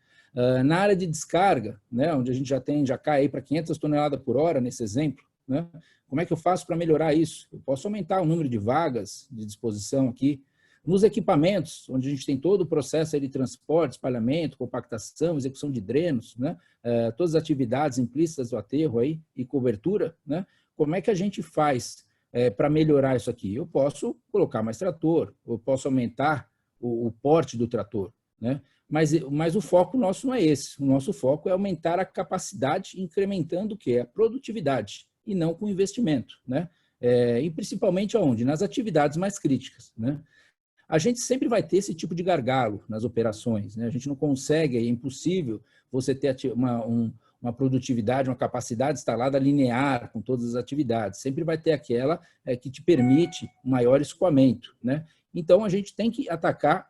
Na área de descarga, né, onde a gente já cai aí para 500 toneladas por hora, nesse exemplo, né? Como é que eu faço para melhorar isso? Eu posso aumentar o número de vagas de disposição aqui. Nos equipamentos, onde a gente tem todo o processo de transporte, espalhamento, compactação, execução de drenos, né? Todas as atividades implícitas do aterro aí, e cobertura, né? Como é que a gente faz para melhorar isso aqui? Eu posso colocar mais trator, eu posso aumentar o porte do trator, né? Mas o foco nosso não é esse. O nosso foco é aumentar a capacidade, incrementando o quê? A produtividade, e não com investimento, né? E principalmente aonde? Nas atividades mais críticas, né? A gente sempre vai ter esse tipo de gargalo nas operações, né? A gente não consegue, é impossível você ter uma produtividade, uma capacidade instalada linear com todas as atividades. Sempre vai ter aquela que te permite maior escoamento, né? Então, a gente tem que atacar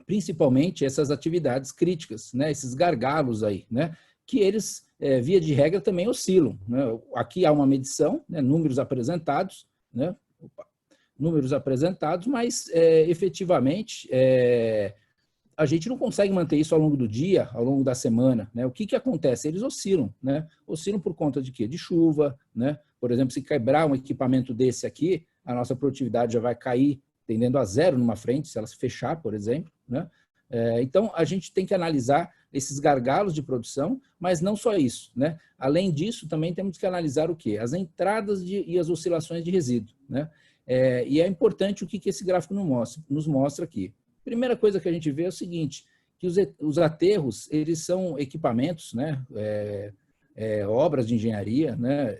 principalmente essas atividades críticas, né? Esses gargalos aí, né? Que eles, via de regra, também oscilam, né? Aqui há uma medição, né? Números apresentados, né? Números apresentados, mas efetivamente a gente não consegue manter isso ao longo do dia, ao longo da semana, né? O que acontece? Eles oscilam, né? Oscilam por conta de quê? De chuva, né? Por exemplo, se quebrar um equipamento desse aqui, a nossa produtividade já vai cair tendendo a zero numa frente, se ela se fechar, por exemplo, né? Então, a gente tem que analisar esses gargalos de produção, mas não só isso, né? Além disso, também temos que analisar o quê? As entradas e as oscilações de resíduo, né? E é importante o que esse gráfico nos mostra aqui. Primeira coisa que a gente vê é o seguinte, que os aterros, eles são equipamentos, né? Obras de engenharia, né?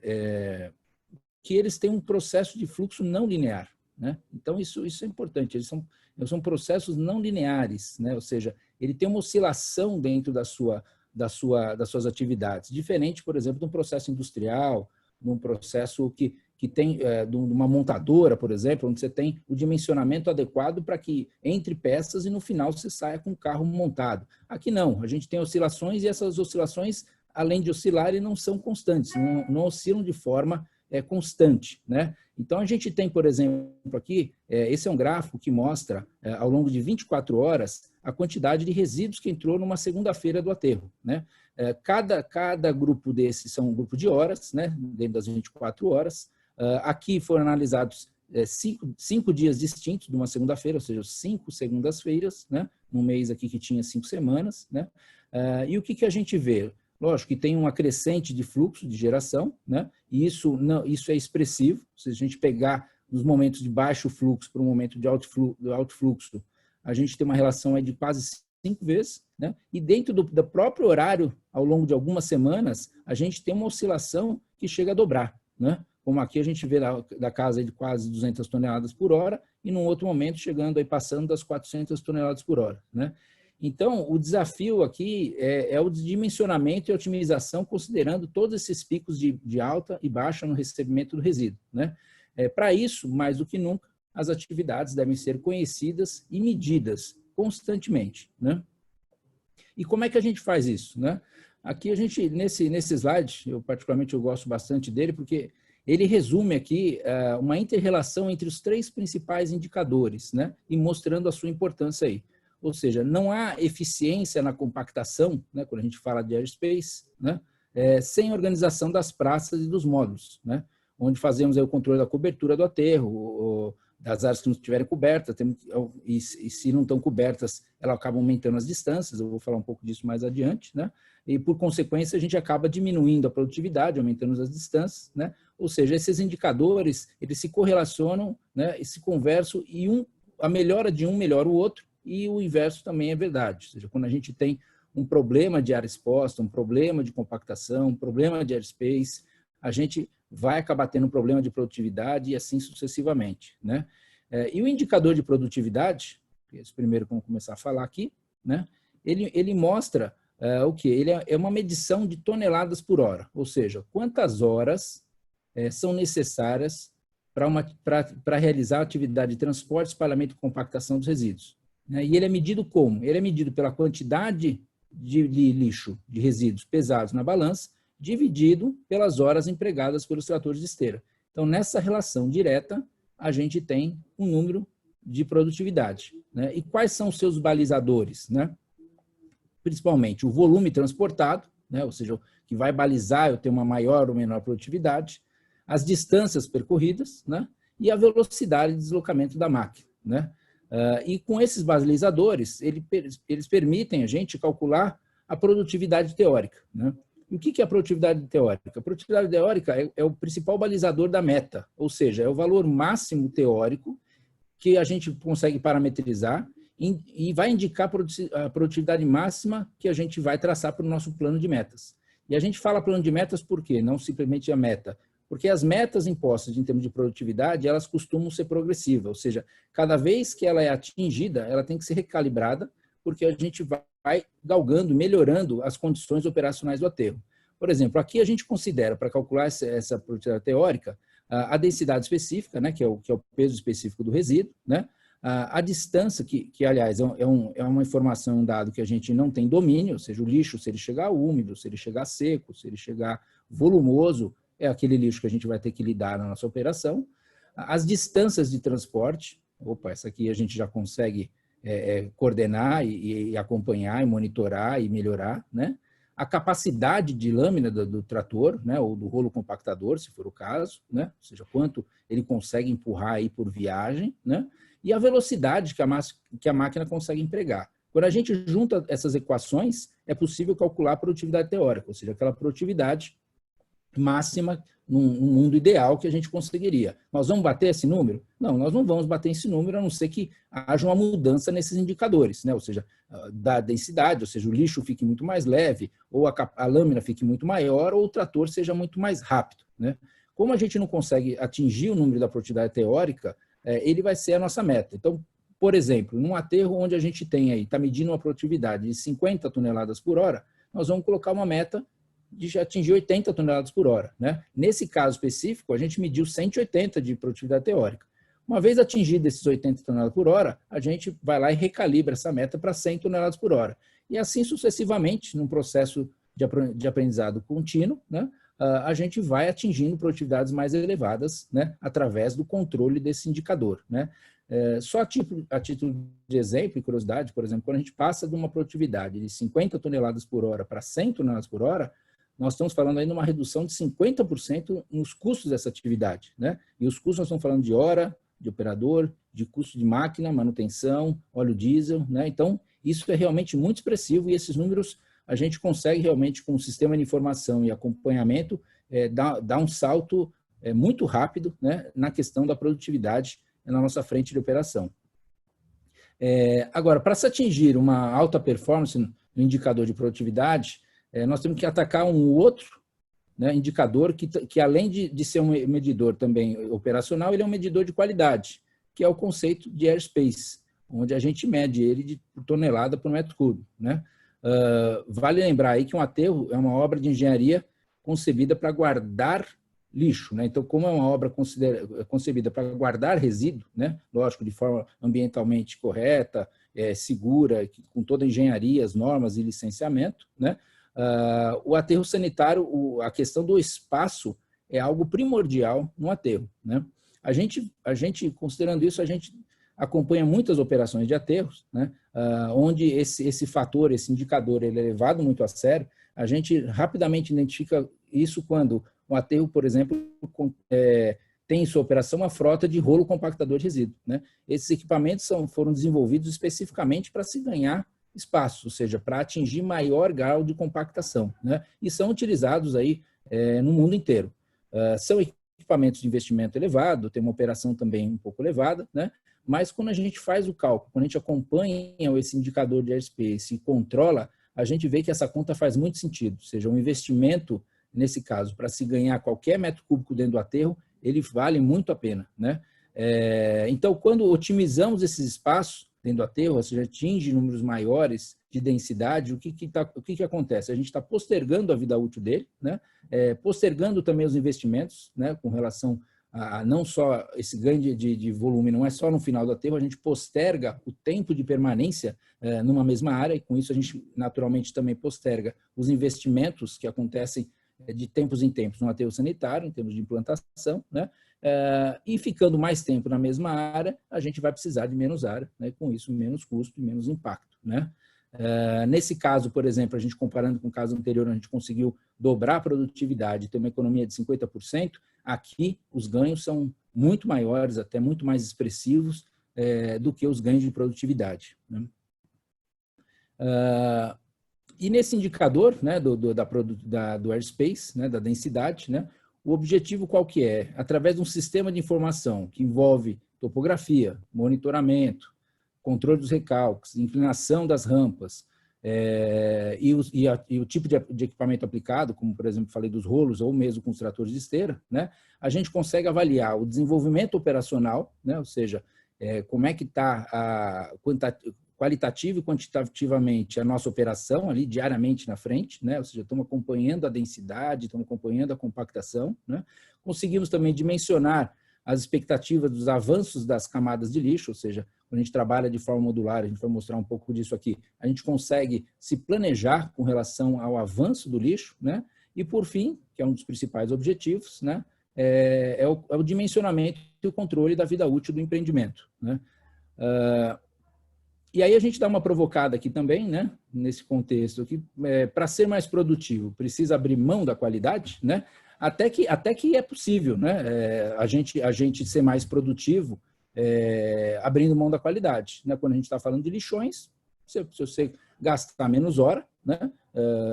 Que eles têm um processo de fluxo não linear, né? Então, isso é importante, eles são processos não lineares, né? Ou seja, ele tem uma oscilação dentro das suas atividades, diferente, por exemplo, de um processo industrial, de um processo que tem, de uma montadora, por exemplo, onde você tem o dimensionamento adequado para que entre peças e no final você saia com o carro montado. Aqui não, a gente tem oscilações e essas oscilações, além de oscilarem, não são constantes, não oscilam de forma constante, né? Então, a gente tem, por exemplo, aqui, esse é um gráfico que mostra, ao longo de 24 horas, a quantidade de resíduos que entrou numa segunda-feira do aterro, né? Cada grupo desses são um grupo de horas, né? Dentro das 24 horas. Aqui foram analisados 5 dias distintos de uma segunda-feira, ou seja, 5 segundas-feiras, né? Um mês aqui que tinha 5 semanas, né? E o que a gente vê? Lógico que tem uma crescente de fluxo de geração, né? E isso é expressivo. Se a gente pegar nos momentos de baixo fluxo para um momento de alto fluxo, a gente tem uma relação aí de quase 5 vezes, né? E dentro do próprio horário, ao longo de algumas semanas, a gente tem uma oscilação que chega a dobrar, né? Como aqui a gente vê da casa de quase 200 toneladas por hora e num outro momento chegando aí passando das 400 toneladas por hora, né? Então, o desafio aqui é o dimensionamento e otimização, considerando todos esses picos de alta e baixa no recebimento do resíduo, né? Para isso, mais do que nunca, as atividades devem ser conhecidas e medidas constantemente, né? E como é que a gente faz isso, né? Aqui a gente, nesse slide, particularmente eu gosto bastante dele, porque ele resume aqui uma inter-relação entre os 3 principais indicadores, né? E mostrando a sua importância aí. Ou seja, não há eficiência na compactação, né, quando a gente fala de airspace, né, sem organização das praças e dos módulos, né, onde fazemos aí o controle da cobertura do aterro, das áreas que não estiverem cobertas, e se não estão cobertas, elas acabam aumentando as distâncias, eu vou falar um pouco disso mais adiante, né, e por consequência a gente acaba diminuindo a produtividade, aumentando as distâncias, né, ou seja, esses indicadores, eles se correlacionam, né, e se conversam, e a melhora de um melhora o outro, e o inverso também é verdade, ou seja, quando a gente tem um problema de área exposta, um problema de compactação, um problema de airspace, a gente vai acabar tendo um problema de produtividade e assim sucessivamente, né? E o indicador de produtividade, esse primeiro que vamos começar a falar aqui, né? Ele mostra o quê? Ele é uma medição de toneladas por hora, ou seja, quantas horas são necessárias para realizar a atividade de transporte, espalhamento e compactação dos resíduos. E ele é medido como? Ele é medido pela quantidade de lixo, de resíduos pesados na balança, dividido pelas horas empregadas pelos tratores de esteira. Então, nessa relação direta, a gente tem um número de produtividade, né? E quais são os seus balizadores, né? Principalmente o volume transportado, né? Ou seja, que vai balizar eu ter uma maior ou menor produtividade, as distâncias percorridas, né? E a velocidade de deslocamento da máquina, né? E com esses balizadores, eles permitem a gente calcular a produtividade teórica, né? E o que é a produtividade teórica? A produtividade teórica é o principal balizador da meta, ou seja, é o valor máximo teórico que a gente consegue parametrizar e vai indicar a produtividade máxima que a gente vai traçar para o nosso plano de metas. E a gente fala plano de metas por quê? Não simplesmente a meta. Porque as metas impostas em termos de produtividade, elas costumam ser progressivas, ou seja, cada vez que ela é atingida, ela tem que ser recalibrada, porque a gente vai galgando, melhorando as condições operacionais do aterro. Por exemplo, aqui a gente considera, para calcular essa produtividade teórica, a densidade específica, né, que é o peso específico do resíduo, né, a distância, que aliás, é uma informação, um dado que a gente não tem domínio, ou seja, o lixo, se ele chegar úmido, se ele chegar seco, se ele chegar volumoso, é aquele lixo que a gente vai ter que lidar na nossa operação. As distâncias de transporte, essa aqui a gente já consegue coordenar e acompanhar, e monitorar e melhorar, né? A capacidade de lâmina do trator, né, ou do rolo compactador, se for o caso, né? Ou seja, quanto ele consegue empurrar aí por viagem, né? E a velocidade que a máquina consegue empregar. Quando a gente junta essas equações, é possível calcular a produtividade teórica, ou seja, aquela produtividade máxima num mundo ideal que a gente conseguiria. Nós vamos bater esse número? Não, nós não vamos bater esse número, a não ser que haja uma mudança nesses indicadores, né? Ou seja, da densidade, ou seja, o lixo fique muito mais leve, ou a lâmina fique muito maior, ou o trator seja muito mais rápido, né? Como a gente não consegue atingir o número da produtividade teórica, ele vai ser a nossa meta. Então, por exemplo, num aterro onde a gente tem aí, está medindo uma produtividade de 50 toneladas por hora, nós vamos colocar uma meta de atingir 80 toneladas por hora, né? Nesse caso específico, a gente mediu 180 de produtividade teórica. Uma vez atingido esses 80 toneladas por hora, a gente vai lá e recalibra essa meta para 100 toneladas por hora. E assim sucessivamente, num processo de aprendizado contínuo, né? A gente vai atingindo produtividades mais elevadas, né? Através do controle desse indicador, né? Só a título de exemplo e curiosidade, por exemplo, quando a gente passa de uma produtividade de 50 toneladas por hora para 100 toneladas por hora, nós estamos falando aí de uma redução de 50% nos custos dessa atividade, né? E os custos nós estamos falando de hora, de operador, de custo de máquina, manutenção, óleo diesel, né? Então, isso é realmente muito expressivo e esses números a gente consegue realmente, com o sistema de informação e acompanhamento, dar um salto muito rápido, né, na questão da produtividade na nossa frente de operação. Agora, para se atingir uma alta performance no indicador de produtividade, nós temos que atacar um outro, né, indicador que além de ser um medidor também operacional, ele é um medidor de qualidade, que é o conceito de airspace, onde a gente mede ele por tonelada por metro cúbico, né? Vale lembrar aí que um aterro é uma obra de engenharia concebida para guardar lixo, né? Então, como é uma obra concebida para guardar resíduo, né? Lógico, de forma ambientalmente correta, segura, com toda a engenharia, as normas e licenciamento, né? O aterro sanitário, a questão do espaço é algo primordial no aterro, né? A gente, considerando isso, a gente acompanha muitas operações de aterros, né, onde esse fator, esse indicador, ele é levado muito a sério. A gente rapidamente identifica isso quando um aterro, por exemplo, tem em sua operação uma frota de rolo compactador de resíduo, né? Esses equipamentos foram desenvolvidos especificamente para se ganhar espaço, ou seja, para atingir maior grau de compactação, né? E são utilizados aí no mundo inteiro. São equipamentos de investimento elevado, tem uma operação também um pouco elevada, né? Mas quando a gente faz o cálculo, quando a gente acompanha esse indicador de airspace e controla, a gente vê que essa conta faz muito sentido. Ou seja, um investimento, nesse caso, para se ganhar qualquer metro cúbico dentro do aterro, ele vale muito a pena, né? Então, quando otimizamos esses espaços dentro do aterro, ou seja, atinge números maiores de densidade, o que acontece? A gente está postergando a vida útil dele, né? Postergando também os investimentos, né? Com relação não só esse ganho de volume, não é só no final do aterro, a gente posterga o tempo de permanência numa mesma área, e com isso a gente naturalmente também posterga os investimentos que acontecem de tempos em tempos no aterro sanitário, em termos de implantação, né? E ficando mais tempo na mesma área, a gente vai precisar de menos área, né? Com isso menos custo e menos impacto, né? Nesse caso, por exemplo, a gente comparando com o caso anterior, a gente conseguiu dobrar a produtividade, ter uma economia de 50%, aqui os ganhos são muito maiores, até muito mais expressivos do que os ganhos de produtividade, né? E nesse indicador, né, do airspace, né, da densidade, né, o objetivo qual que é? Através de um sistema de informação que envolve topografia, monitoramento, controle dos recalques, inclinação das rampas, e o tipo de equipamento aplicado, como, por exemplo, falei dos rolos ou mesmo com os tratores de esteira, né, a gente consegue avaliar o desenvolvimento operacional, né, ou seja, como é que está qualitativo e quantitativamente a nossa operação ali diariamente na frente, né, ou seja, estamos acompanhando a densidade, estamos acompanhando a compactação, né, conseguimos também dimensionar as expectativas dos avanços das camadas de lixo, ou seja, quando a gente trabalha de forma modular, a gente vai mostrar um pouco disso aqui, a gente consegue se planejar com relação ao avanço do lixo, né? E, por fim, que é um dos principais objetivos, né? É o dimensionamento e o controle da vida útil do empreendimento, né? E aí a gente dá uma provocada aqui também, né? Nesse contexto aqui, para ser mais produtivo, precisa abrir mão da qualidade, né? Até que é possível, né? A gente ser mais produtivo abrindo mão da qualidade, né? Quando a gente está falando de lixões, se você gastar menos hora, né?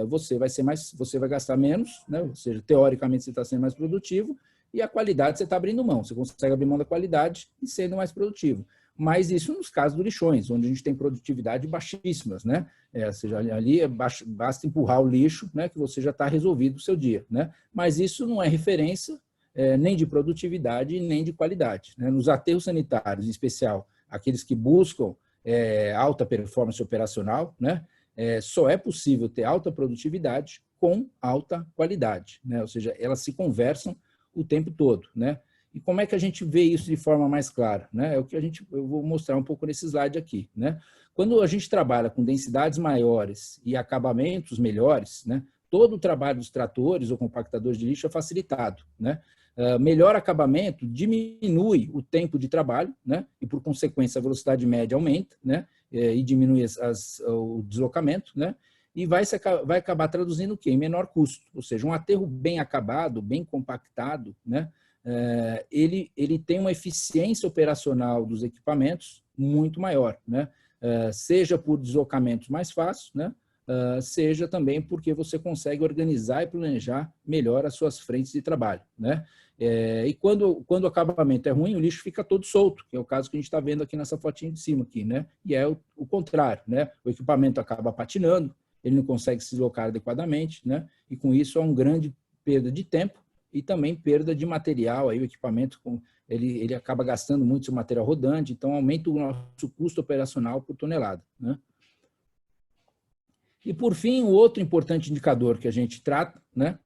Você vai gastar menos, né? Ou seja, teoricamente você está sendo mais produtivo e a qualidade você está abrindo mão. Você consegue abrir mão da qualidade e sendo mais produtivo. Mas isso nos casos dos lixões, onde a gente tem produtividade baixíssimas, né? Ou seja, ali basta empurrar o lixo, né, que você já está resolvido o seu dia, né? Mas isso não é referência nem de produtividade nem de qualidade, né? Nos aterros sanitários, em especial, aqueles que buscam alta performance operacional, né? Só é possível ter alta produtividade com alta qualidade, né? Ou seja, elas se conversam o tempo todo, né? E como é que a gente vê isso de forma mais clara, né? É o que eu vou mostrar um pouco nesse slide aqui, né? Quando a gente trabalha com densidades maiores e acabamentos melhores, né? Todo o trabalho dos tratores ou compactadores de lixo é facilitado, né? Melhor acabamento diminui o tempo de trabalho, né? E por consequência a velocidade média aumenta, né? E diminui o deslocamento, né? E vai acabar traduzindo o quê? Em menor custo, ou seja, um aterro bem acabado, bem compactado, né? Ele tem uma eficiência operacional dos equipamentos muito maior, né? Seja por deslocamentos mais fáceis, né? Seja também porque você consegue organizar e planejar melhor as suas frentes de trabalho, né? E quando o acabamento é ruim, o lixo fica todo solto, que é o caso que a gente está vendo aqui nessa fotinha de cima, aqui, né? E é o contrário, né? O equipamento acaba patinando, ele não consegue se deslocar adequadamente, né? E com isso há uma grande perda de tempo e também perda de material, aí o equipamento ele acaba gastando muito seu material rodante, então aumenta o nosso custo operacional por tonelada, né? E por fim, o outro importante indicador que a gente trata, né,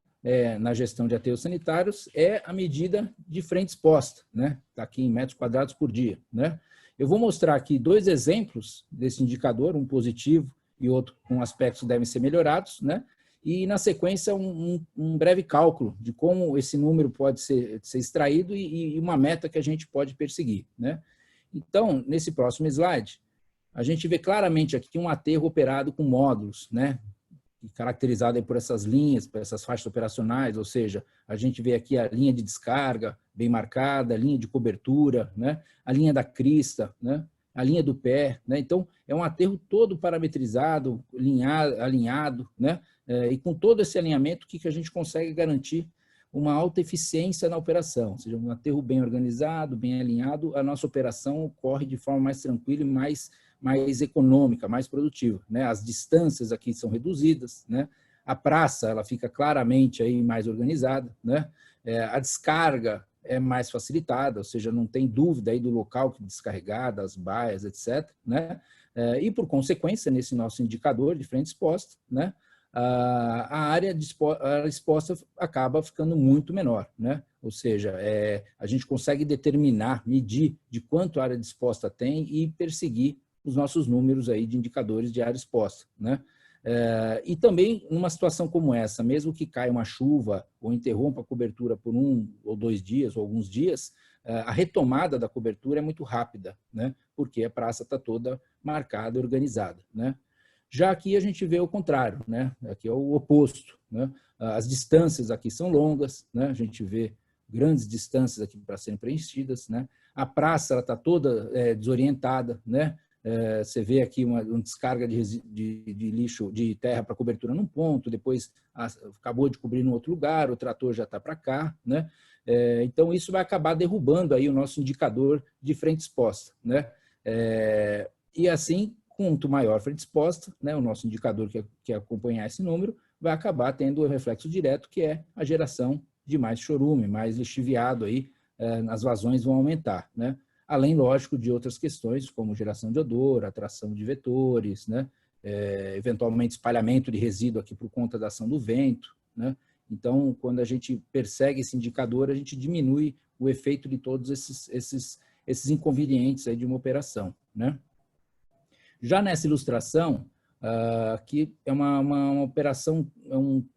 na gestão de aterros sanitários é a medida de frente exposta, né? Está aqui em metros quadrados por dia, né? Eu vou mostrar aqui dois exemplos desse indicador, um positivo e outro com aspectos que devem ser melhorados, né? E, na sequência, um breve cálculo de como esse número pode ser extraído e uma meta que a gente pode perseguir, né? Então, nesse próximo slide, a gente vê claramente aqui um aterro operado com módulos, né? Caracterizado aí por essas linhas, por essas faixas operacionais, ou seja, a gente vê aqui a linha de descarga bem marcada, a linha de cobertura, né? A linha da crista, né? A linha do pé, né? Então, é um aterro todo parametrizado, alinhado, né? E com todo esse alinhamento, o que a gente consegue garantir? Uma alta eficiência na operação, ou seja, um aterro bem organizado, bem alinhado, a nossa operação ocorre de forma mais tranquila e mais econômica, mais produtiva, né? As distâncias aqui são reduzidas, né? A praça ela fica claramente aí mais organizada, né? A descarga é mais facilitada, ou seja, não tem dúvida aí do local que descarregar, das baias, etc., né? E por consequência, nesse nosso indicador de frente exposta, né? A área exposta acaba ficando muito menor, né? Ou seja, a gente consegue determinar, medir de quanto a área exposta tem e perseguir os nossos números aí de indicadores de área exposta, né? E também, numa situação como essa, mesmo que caia uma chuva ou interrompa a cobertura por 1 ou 2 dias ou alguns dias, a retomada da cobertura é muito rápida, né? Porque a praça está toda marcada e organizada, né? Já aqui a gente vê o contrário, né? Aqui é o oposto, né? As distâncias aqui são longas, né? A gente vê grandes distâncias aqui para serem preenchidas, né? A praça está toda desorientada, né? Você vê aqui uma descarga de lixo, de terra para cobertura num ponto, depois acabou de cobrir num outro lugar, o trator já está para cá, né? Então, isso vai acabar derrubando aí o nosso indicador de frente exposta, né? E assim, quanto maior a frente exposta, né, o nosso indicador que acompanhar esse número, vai acabar tendo o reflexo direto, que é a geração de mais chorume, mais lixiviado aí, as vazões vão aumentar, né? Além, lógico, de outras questões, como geração de odor, atração de vetores, né? Eventualmente espalhamento de resíduo aqui por conta da ação do vento, né? Então, quando a gente persegue esse indicador, a gente diminui o efeito de todos esses inconvenientes aí de uma operação, né? Já nessa ilustração, que é uma operação,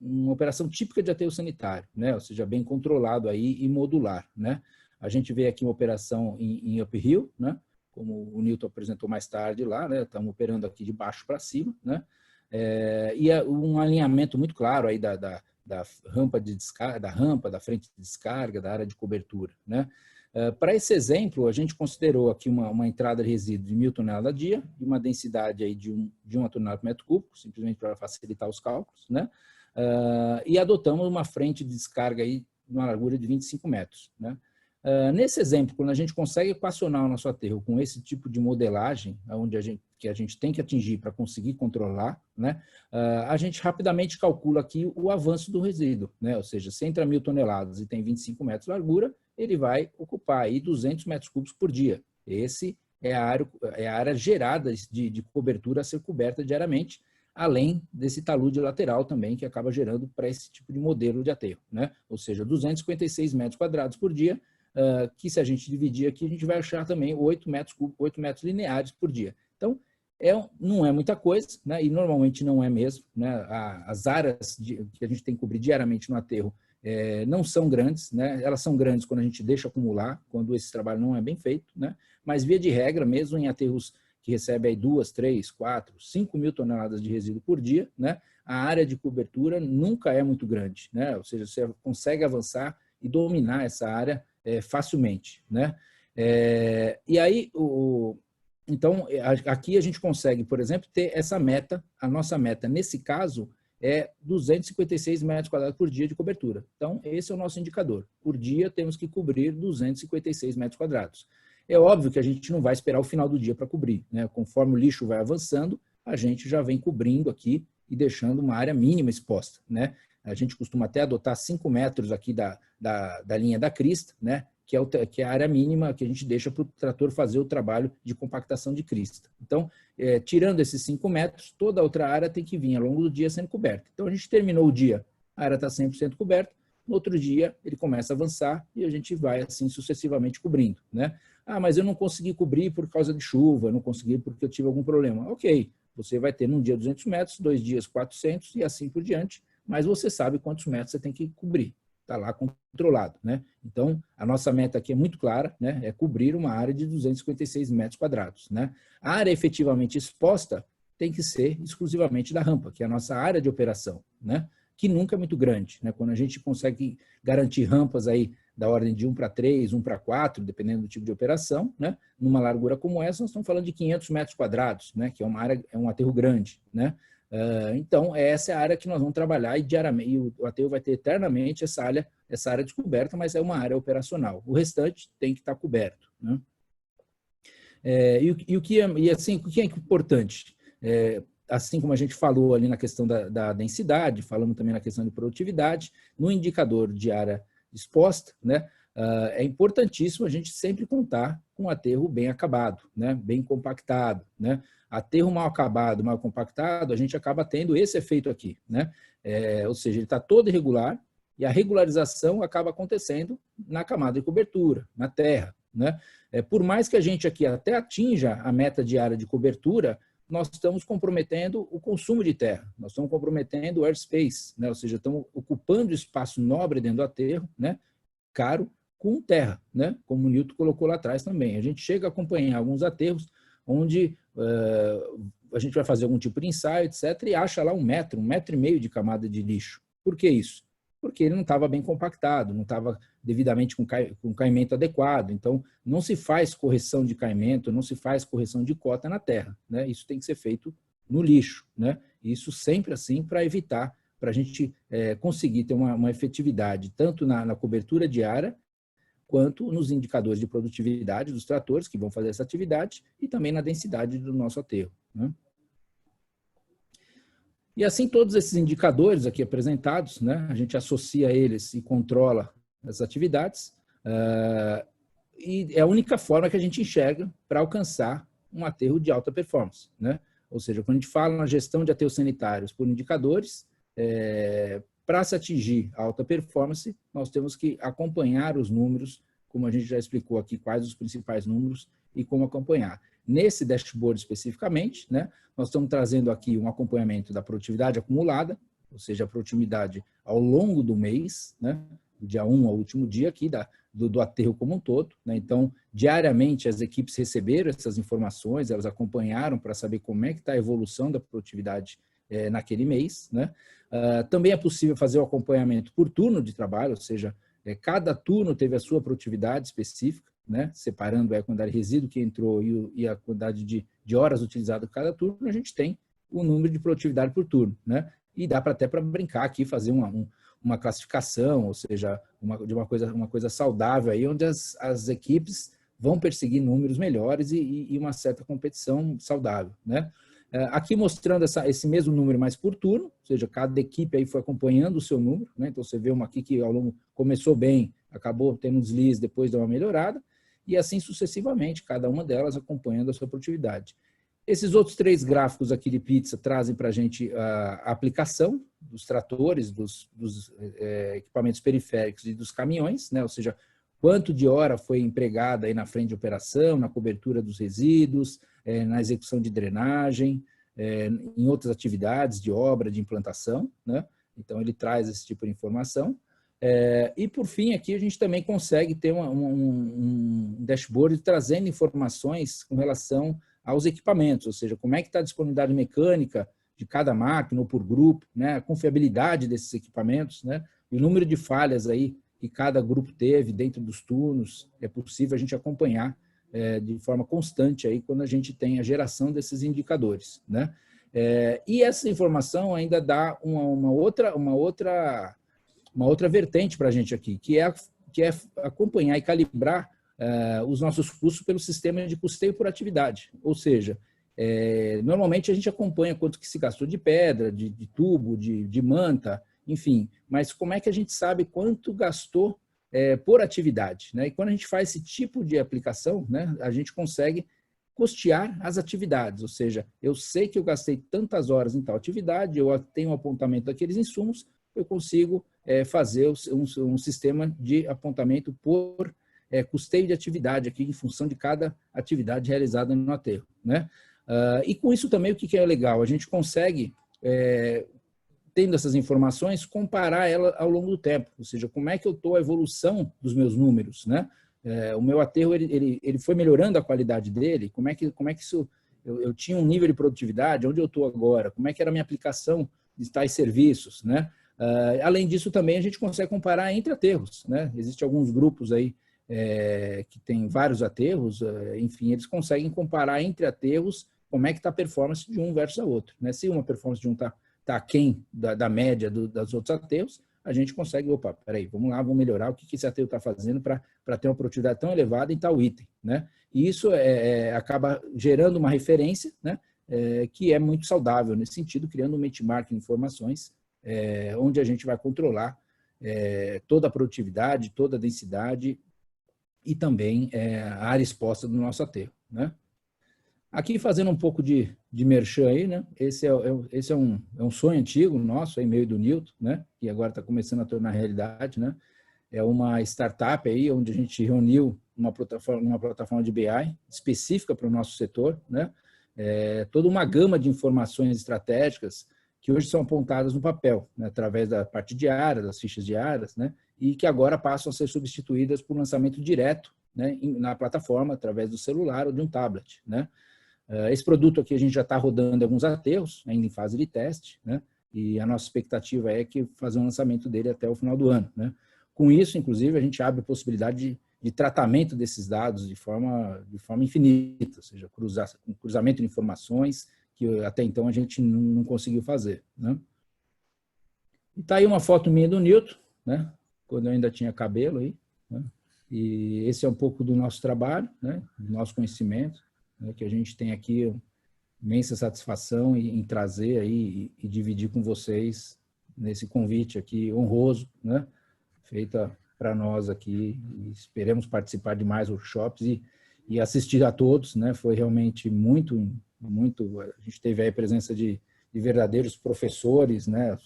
uma operação típica de aterro sanitário, né? Ou seja, bem controlado aí e modular, né? A gente vê aqui uma operação em uphill, né? Como o Newton apresentou mais tarde lá, né? Estamos operando aqui de baixo para cima, né? E um alinhamento muito claro aí da rampa de descarga, da frente de descarga, da área de cobertura, né? Para esse exemplo, a gente considerou aqui uma entrada de resíduo de 1.000 toneladas a dia e uma densidade aí de 1 tonelada por metro cúbico, simplesmente para facilitar os cálculos, né? E adotamos uma frente de descarga aí de uma largura de 25 metros, né? Nesse exemplo, quando a gente consegue equacionar o nosso aterro com esse tipo de modelagem, onde a gente tem que atingir para conseguir controlar, né, a gente rapidamente calcula aqui o avanço do resíduo, né, ou seja, se entra 1.000 toneladas e tem 25 metros de largura, ele vai ocupar aí 200 metros cúbicos por dia. Esse é a área gerada de cobertura a ser coberta diariamente, além desse talude lateral também, que acaba gerando para esse tipo de modelo de aterro, né, ou seja, 256 metros quadrados por dia, que se a gente dividir aqui, a gente vai achar também 8 metros cúbicos, 8 metros lineares por dia. Então, não é muita coisa, né? E normalmente não é mesmo, né? As áreas que a gente tem que cobrir diariamente no aterro não são grandes, né? Elas são grandes quando a gente deixa acumular, quando esse trabalho não é bem feito, né? Mas, via de regra, mesmo em aterros que recebem aí 2, 3, 4, 5 mil toneladas de resíduo por dia, né? A área de cobertura nunca é muito grande, né? Ou seja, você consegue avançar e dominar essa área facilmente, né? E aí, então, aqui a gente consegue, por exemplo, ter essa meta, a nossa meta, nesse caso, é 256 metros quadrados por dia de cobertura. Então, esse é o nosso indicador. Por dia, temos que cobrir 256 metros quadrados. É óbvio que a gente não vai esperar o final do dia para cobrir, né? Conforme o lixo vai avançando, a gente já vem cobrindo aqui e deixando uma área mínima exposta, né? A gente costuma até adotar 5 metros aqui da linha da crista, né? Que é a área mínima que a gente deixa para o trator fazer o trabalho de compactação de crista. Então, tirando esses 5 metros, toda a outra área tem que vir ao longo do dia sendo coberta. Então, a gente terminou o dia, a área está 100% coberta, no outro dia ele começa a avançar e a gente vai assim sucessivamente cobrindo, né? Ah, mas eu não consegui cobrir por causa de chuva, não consegui porque eu tive algum problema. Ok, você vai ter num dia 200 metros, 2 dias 400 e assim por diante, mas você sabe quantos metros você tem que cobrir. Está lá controlado, né? Então, a nossa meta aqui é muito clara, né? É cobrir uma área de 256 metros quadrados, né? A área efetivamente exposta tem que ser exclusivamente da rampa, que é a nossa área de operação, né? Que nunca é muito grande, né? Quando a gente consegue garantir rampas aí da ordem de 1 para 3, 1 para 4, dependendo do tipo de operação, né? Numa largura como essa, nós estamos falando de 500 metros quadrados, né? Que é uma área, é um aterro grande, né? Então, essa é a área que nós vamos trabalhar e diariamente, e o aterro vai ter eternamente essa área descoberta, mas é uma área operacional. O restante tem que estar coberto, né? O que é importante? Assim como a gente falou ali na questão da densidade, falamos também na questão de produtividade, no indicador de área exposta, né? É importantíssimo a gente sempre contar com um aterro bem acabado, né? Bem compactado, né? Aterro mal acabado, mal compactado, a gente acaba tendo esse efeito aqui, né? Ou seja, ele está todo irregular e a regularização acaba acontecendo na camada de cobertura, na terra, né? Por mais que a gente aqui até atinja a meta de área de cobertura, nós estamos comprometendo o consumo de terra, nós estamos comprometendo o airspace, né? Ou seja, estamos ocupando espaço nobre dentro do aterro, né? Caro, com terra, né? Como o Newton colocou lá atrás também. A gente chega a acompanhar alguns aterros onde a gente vai fazer algum tipo de ensaio, etc., e acha lá 1 metro, 1,5 metros de camada de lixo. Por que isso? Porque ele não estava bem compactado, não estava devidamente com caimento adequado. Então, não se faz correção de caimento, não se faz correção de cota na terra, né? Isso tem que ser feito no lixo, né? Isso sempre assim para evitar, para a gente conseguir ter uma efetividade tanto na cobertura diária, quanto nos indicadores de produtividade dos tratores que vão fazer essa atividade e também na densidade do nosso aterro, né? E assim todos esses indicadores aqui apresentados, né, a gente associa eles e controla as atividades, e é a única forma que a gente enxerga para alcançar um aterro de alta performance, né? Ou seja, quando a gente fala na gestão de aterros sanitários por indicadores, para se atingir a alta performance, nós temos que acompanhar os números, como a gente já explicou aqui, quais os principais números e como acompanhar. Nesse dashboard especificamente, né, nós estamos trazendo aqui um acompanhamento da produtividade acumulada, ou seja, a produtividade ao longo do mês, né, do dia 1 ao último dia aqui do aterro como um todo, né? Então, diariamente as equipes receberam essas informações, elas acompanharam para saber como é que está a evolução da produtividade naquele mês, né? Também é possível fazer o acompanhamento por turno de trabalho, ou seja, cada turno teve a sua produtividade específica, né? Separando a quantidade de resíduo que entrou e a quantidade de horas utilizadas cada turno, a gente tem o número de produtividade por turno, né? E dá até para brincar aqui, fazer uma classificação, ou seja, uma coisa saudável aí, onde as equipes vão perseguir números melhores e uma certa competição saudável, né? Aqui mostrando esse mesmo número, mas por turno, ou seja, cada equipe aí foi acompanhando o seu número, né? Então você vê uma aqui que ao longo começou bem, acabou tendo um deslize, depois deu uma melhorada, e assim sucessivamente, cada uma delas acompanhando a sua produtividade. Esses outros 3 gráficos aqui de pizza trazem para a gente a aplicação dos tratores, dos equipamentos periféricos e dos caminhões, né? Ou seja, quanto de hora foi empregada aí na frente de operação, na cobertura dos resíduos, na execução de drenagem, em outras atividades de obra, de implantação, né? Então, ele traz esse tipo de informação. E, por fim, aqui a gente também consegue ter um dashboard trazendo informações com relação aos equipamentos, ou seja, como é que está a disponibilidade mecânica de cada máquina ou por grupo, né? A confiabilidade desses equipamentos, né? E o número de falhas aí que cada grupo teve dentro dos turnos, é possível a gente acompanhar de forma constante aí quando a gente tem a geração desses indicadores, né? E essa informação ainda dá uma outra vertente para a gente aqui, que é acompanhar e calibrar os nossos custos pelo sistema de custeio por atividade. Ou seja, normalmente a gente acompanha quanto que se gastou de pedra, de tubo, de manta, enfim, mas como é que a gente sabe quanto gastou por atividade, né? E quando a gente faz esse tipo de aplicação, né, a gente consegue custear as atividades, ou seja, eu sei que eu gastei tantas horas em tal atividade, eu tenho um apontamento daqueles insumos, eu consigo fazer um sistema de apontamento por custeio de atividade aqui em função de cada atividade realizada no aterro, né? E com isso também o que é legal? A gente consegue, tendo essas informações, comparar ela ao longo do tempo, ou seja, como é que eu estou a evolução dos meus números, né? O meu aterro ele foi melhorando a qualidade dele, como é que isso, eu tinha um nível de produtividade, onde eu estou agora, como é que era a minha aplicação de tais serviços, né? Além disso, também a gente consegue comparar entre aterros, né? Existem alguns grupos aí que tem vários aterros, enfim, eles conseguem comparar entre aterros como é que está a performance de um versus a outro, né? Se uma performance de um está aquém da média dos outros aterros, a gente consegue, opa, peraí, vamos lá, vamos melhorar o que esse aterro está fazendo para ter uma produtividade tão elevada em tal item, né? E isso acaba gerando uma referência, né? Que é muito saudável nesse sentido, criando um benchmark de informações onde a gente vai controlar toda a produtividade, toda a densidade e também a área exposta do nosso aterro, né? Aqui fazendo um pouco de merchan aí, né? Esse é um sonho antigo nosso, aí meio do Newton, né? Que agora está começando a tornar realidade, né? É uma startup aí onde a gente reuniu uma plataforma de BI específica para o nosso setor, né? Toda uma gama de informações estratégicas que hoje são apontadas no papel, né? Através da parte diária, das fichas diárias, né? E que agora passam a ser substituídas por lançamento direto, né? Na plataforma, através do celular ou de um tablet, né? Esse produto aqui a gente já está rodando em alguns aterros, ainda em fase de teste, né? E a nossa expectativa é que fazer um lançamento dele até o final do ano, né? Com isso, inclusive, a gente abre a possibilidade de tratamento desses dados de forma infinita, ou seja, cruzamento de informações que até então a gente não conseguiu fazer, né? E está aí uma foto minha do Newton, né? Quando eu ainda tinha cabelo aí, né? E esse é um pouco do nosso trabalho, né? Do nosso conhecimento, né? Que a gente tem aqui imensa satisfação em trazer aí e dividir com vocês nesse convite aqui honroso, né? Feita para nós aqui. E esperemos participar de mais workshops e assistir a todos, né? Foi realmente muito. A gente teve aí a presença de verdadeiros professores, né?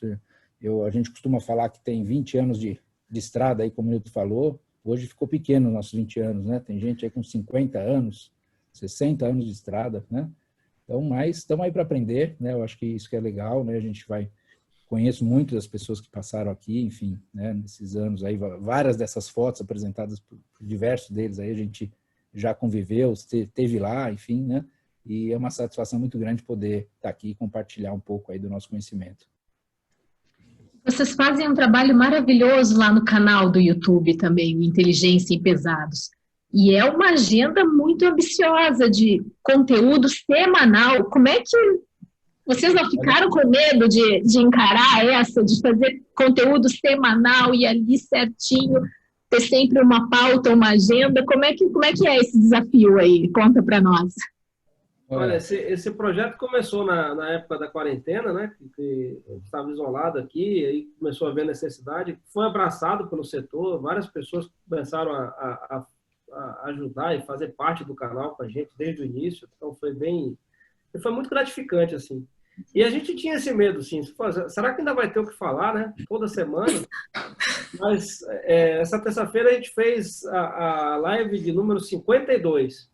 A gente costuma falar que tem 20 anos de estrada aí, como o Nilton falou. Hoje ficou pequeno os nossos 20 anos, né? Tem gente aí com 50 anos, 60 anos de estrada, né? Então, mas estamos aí para aprender, né? Eu acho que isso que é legal, né? Conheço muito das pessoas que passaram aqui, enfim, né? Nesses anos aí, várias dessas fotos apresentadas por diversos deles aí, a gente já conviveu, esteve lá, enfim, né? E é uma satisfação muito grande poder estar aqui e compartilhar um pouco aí do nosso conhecimento. Vocês fazem um trabalho maravilhoso lá no canal do YouTube também, o Inteligência em Pesados. E é uma agenda muito ambiciosa de conteúdo semanal. Como é que vocês não ficaram com medo de encarar essa, de fazer conteúdo semanal e ali certinho, ter sempre uma pauta, uma agenda? Como é que é esse desafio aí? Conta para nós. Olha, esse projeto começou na época da quarentena, né? Que eu estava isolado aqui, aí começou a ver necessidade, foi abraçado pelo setor, várias pessoas começaram a ajudar e fazer parte do canal com a gente desde o início, então foi muito gratificante, assim. E a gente tinha esse medo, assim, será que ainda vai ter o que falar, né? Toda semana. Mas essa terça-feira a gente fez a live de número 52.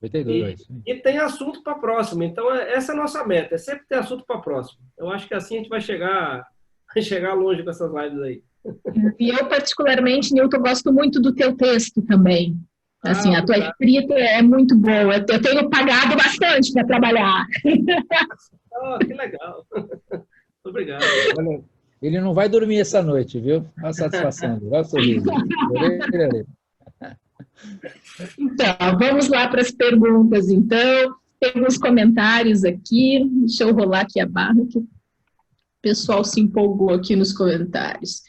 52. E tem assunto para a próxima. Então, essa é a nossa meta, é sempre ter assunto para a próxima. Eu acho que assim a gente vai chegar longe com essas lives aí. E eu, particularmente, Nilton, gosto muito do teu texto também. Assim, a tua escrita é muito boa. Eu tenho pagado bastante para trabalhar. Que legal. Obrigado. Olha, ele não vai dormir essa noite, viu? Uma satisfação. Olha o sorriso. Então, vamos lá para as perguntas, então. Tem alguns comentários aqui. Deixa eu rolar aqui a barra, que o pessoal se empolgou aqui nos comentários.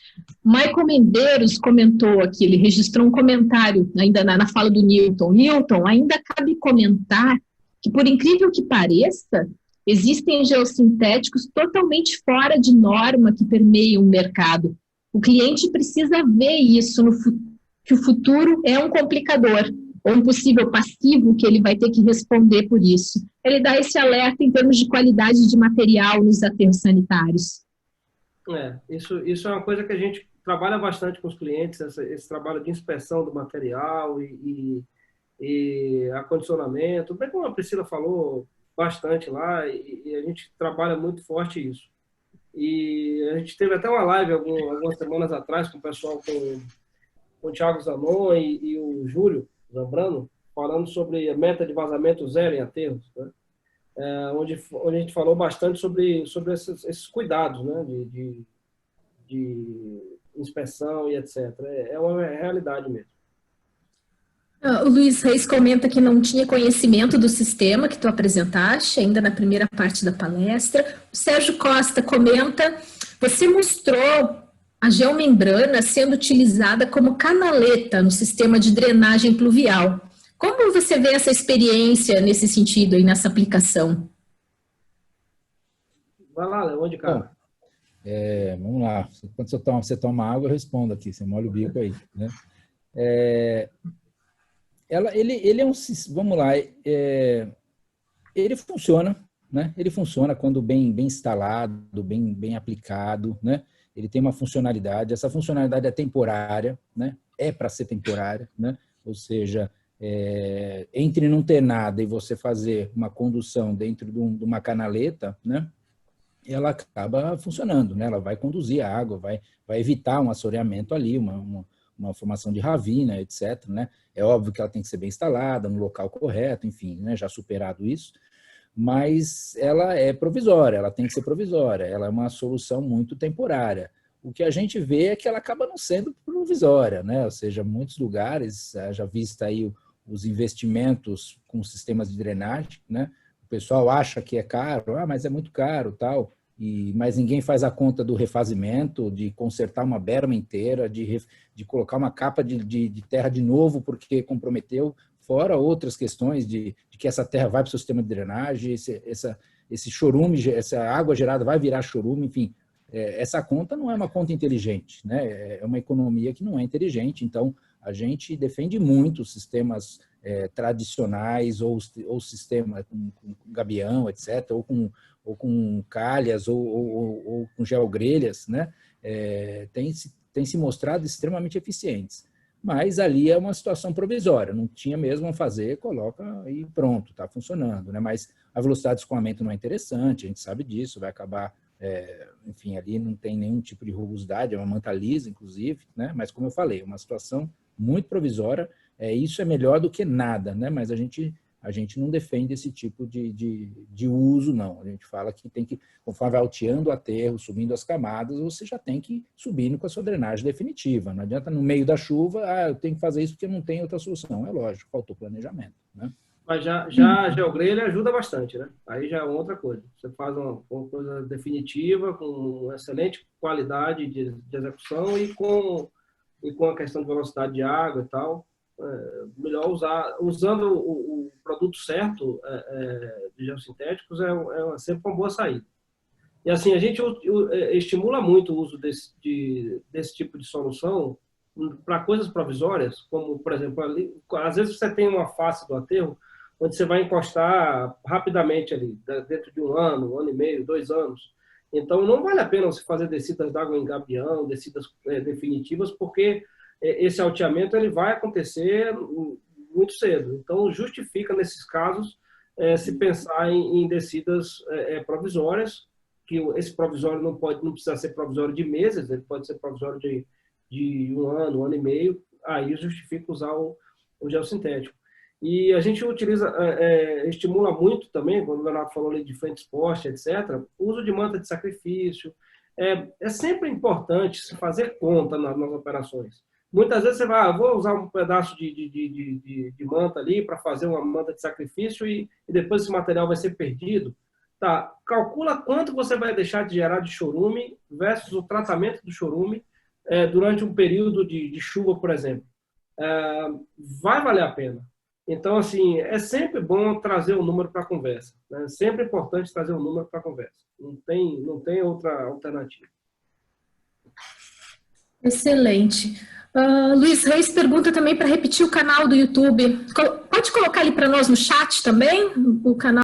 Michael Mendeiros comentou aqui, ele registrou um comentário ainda na fala do Nilton. Nilton, ainda cabe comentar que, por incrível que pareça, existem geossintéticos totalmente fora de norma que permeiam o mercado. O cliente precisa ver isso que o futuro é um complicador, ou um possível passivo que ele vai ter que responder por isso. Ele dá esse alerta em termos de qualidade de material nos aterros sanitários. Isso é uma coisa que a gente trabalha bastante com os clientes, esse trabalho de inspeção do material e acondicionamento, bem como a Priscila falou bastante lá, e a gente trabalha muito forte isso. E a gente teve até uma live algumas semanas atrás com o pessoal, com o Thiago Zanon e o Júlio Zambrano, falando sobre a meta de vazamento zero em aterros, né? Onde a gente falou bastante sobre esses cuidados, né? de inspeção e etc. É uma realidade mesmo. O Luiz Reis comenta que não tinha conhecimento do sistema que tu apresentaste ainda na primeira parte da palestra. O Sérgio Costa comenta, você mostrou a geomembrana sendo utilizada como canaleta no sistema de drenagem pluvial. Como você vê essa experiência nesse sentido e nessa aplicação? Vai lá, Léo, onde, cara? Vamos lá. Quando você toma água, eu respondo aqui. Você molha o bico aí, né? Ele é um... Vamos lá. Ele funciona, né? Ele funciona quando bem instalado, bem aplicado, né? Ele tem uma funcionalidade. Essa funcionalidade é temporária, né? É para ser temporária, né? Ou seja, entre não ter nada e você fazer uma condução dentro de uma canaleta, né? Ela acaba funcionando, né? Ela vai conduzir a água, vai evitar um assoreamento ali, uma formação de ravina, etc., né? É óbvio que ela tem que ser bem instalada, no local correto, enfim, né? Já superado isso, mas ela é provisória, ela tem que ser provisória, ela é uma solução muito temporária. O que a gente vê é que ela acaba não sendo provisória, né? Ou seja, muitos lugares, já visto aí os investimentos com sistemas de drenagem, né? O pessoal acha que é caro, mas é muito caro, tal. mas ninguém faz a conta do refazimento, de consertar uma berma inteira, de colocar uma capa de terra de novo porque comprometeu, fora outras questões de que essa terra vai para o sistema de drenagem, esse chorume, essa água gerada vai virar chorume, enfim. Essa conta não é uma conta inteligente, né? É uma economia que não é inteligente. Então, a gente defende muito os sistemas tradicionais ou sistema com gabião, etc., ou com calhas ou com geogrelhas, né? Tem se mostrado extremamente eficientes. Mas ali é uma situação provisória, não tinha mesmo a fazer, coloca e pronto, está funcionando, né? Mas a velocidade de escoamento não é interessante, a gente sabe disso, vai acabar, enfim, ali não tem nenhum tipo de rugosidade, é uma manta lisa, inclusive, né? Mas como eu falei, uma situação muito provisória, isso é melhor do que nada, né? Mas a gente não defende esse tipo de uso, não. A gente fala que tem que, conforme vai alteando o aterro, subindo as camadas, você já tem que subir com a sua drenagem definitiva. Não adianta no meio da chuva, eu tenho que fazer isso porque não tem outra solução. É lógico, faltou planejamento, né? Mas já a geogrelha ajuda bastante, né? Aí já é outra coisa. Você faz uma coisa definitiva, com excelente qualidade de execução e com a questão de velocidade de água e tal. Melhor usando o produto certo de geossintéticos é sempre uma boa saída. E assim, a gente estimula muito o uso desse tipo de solução para coisas provisórias, como, por exemplo, ali, às vezes você tem uma face do aterro onde você vai encostar rapidamente ali, dentro de um ano e meio, 2 anos. Então, não vale a pena você fazer descidas d'água em gabião, descidas definitivas, porque esse alteamento ele vai acontecer muito cedo. Então, justifica, nesses casos, se pensar em descidas provisórias, que esse provisório não precisa ser provisório de meses, ele pode ser provisório de um ano e meio, aí justifica usar o geossintético. E a gente estimula muito também, quando o Leonardo falou ali de frente exposta, etc., o uso de manta de sacrifício. É sempre importante se fazer conta nas operações. Muitas vezes você vai, vou usar um pedaço de manta ali para fazer uma manta de sacrifício e depois esse material vai ser perdido. Tá, calcula quanto você vai deixar de gerar de chorume versus o tratamento do chorume durante um período de chuva, por exemplo. Vai valer a pena. Então, assim, é sempre bom trazer o número para a conversa. Né? É sempre importante trazer o número para a conversa. Não tem outra alternativa. Excelente. Luiz Reis pergunta também para repetir o canal do YouTube. Pode colocar ali para nós no chat também, o canal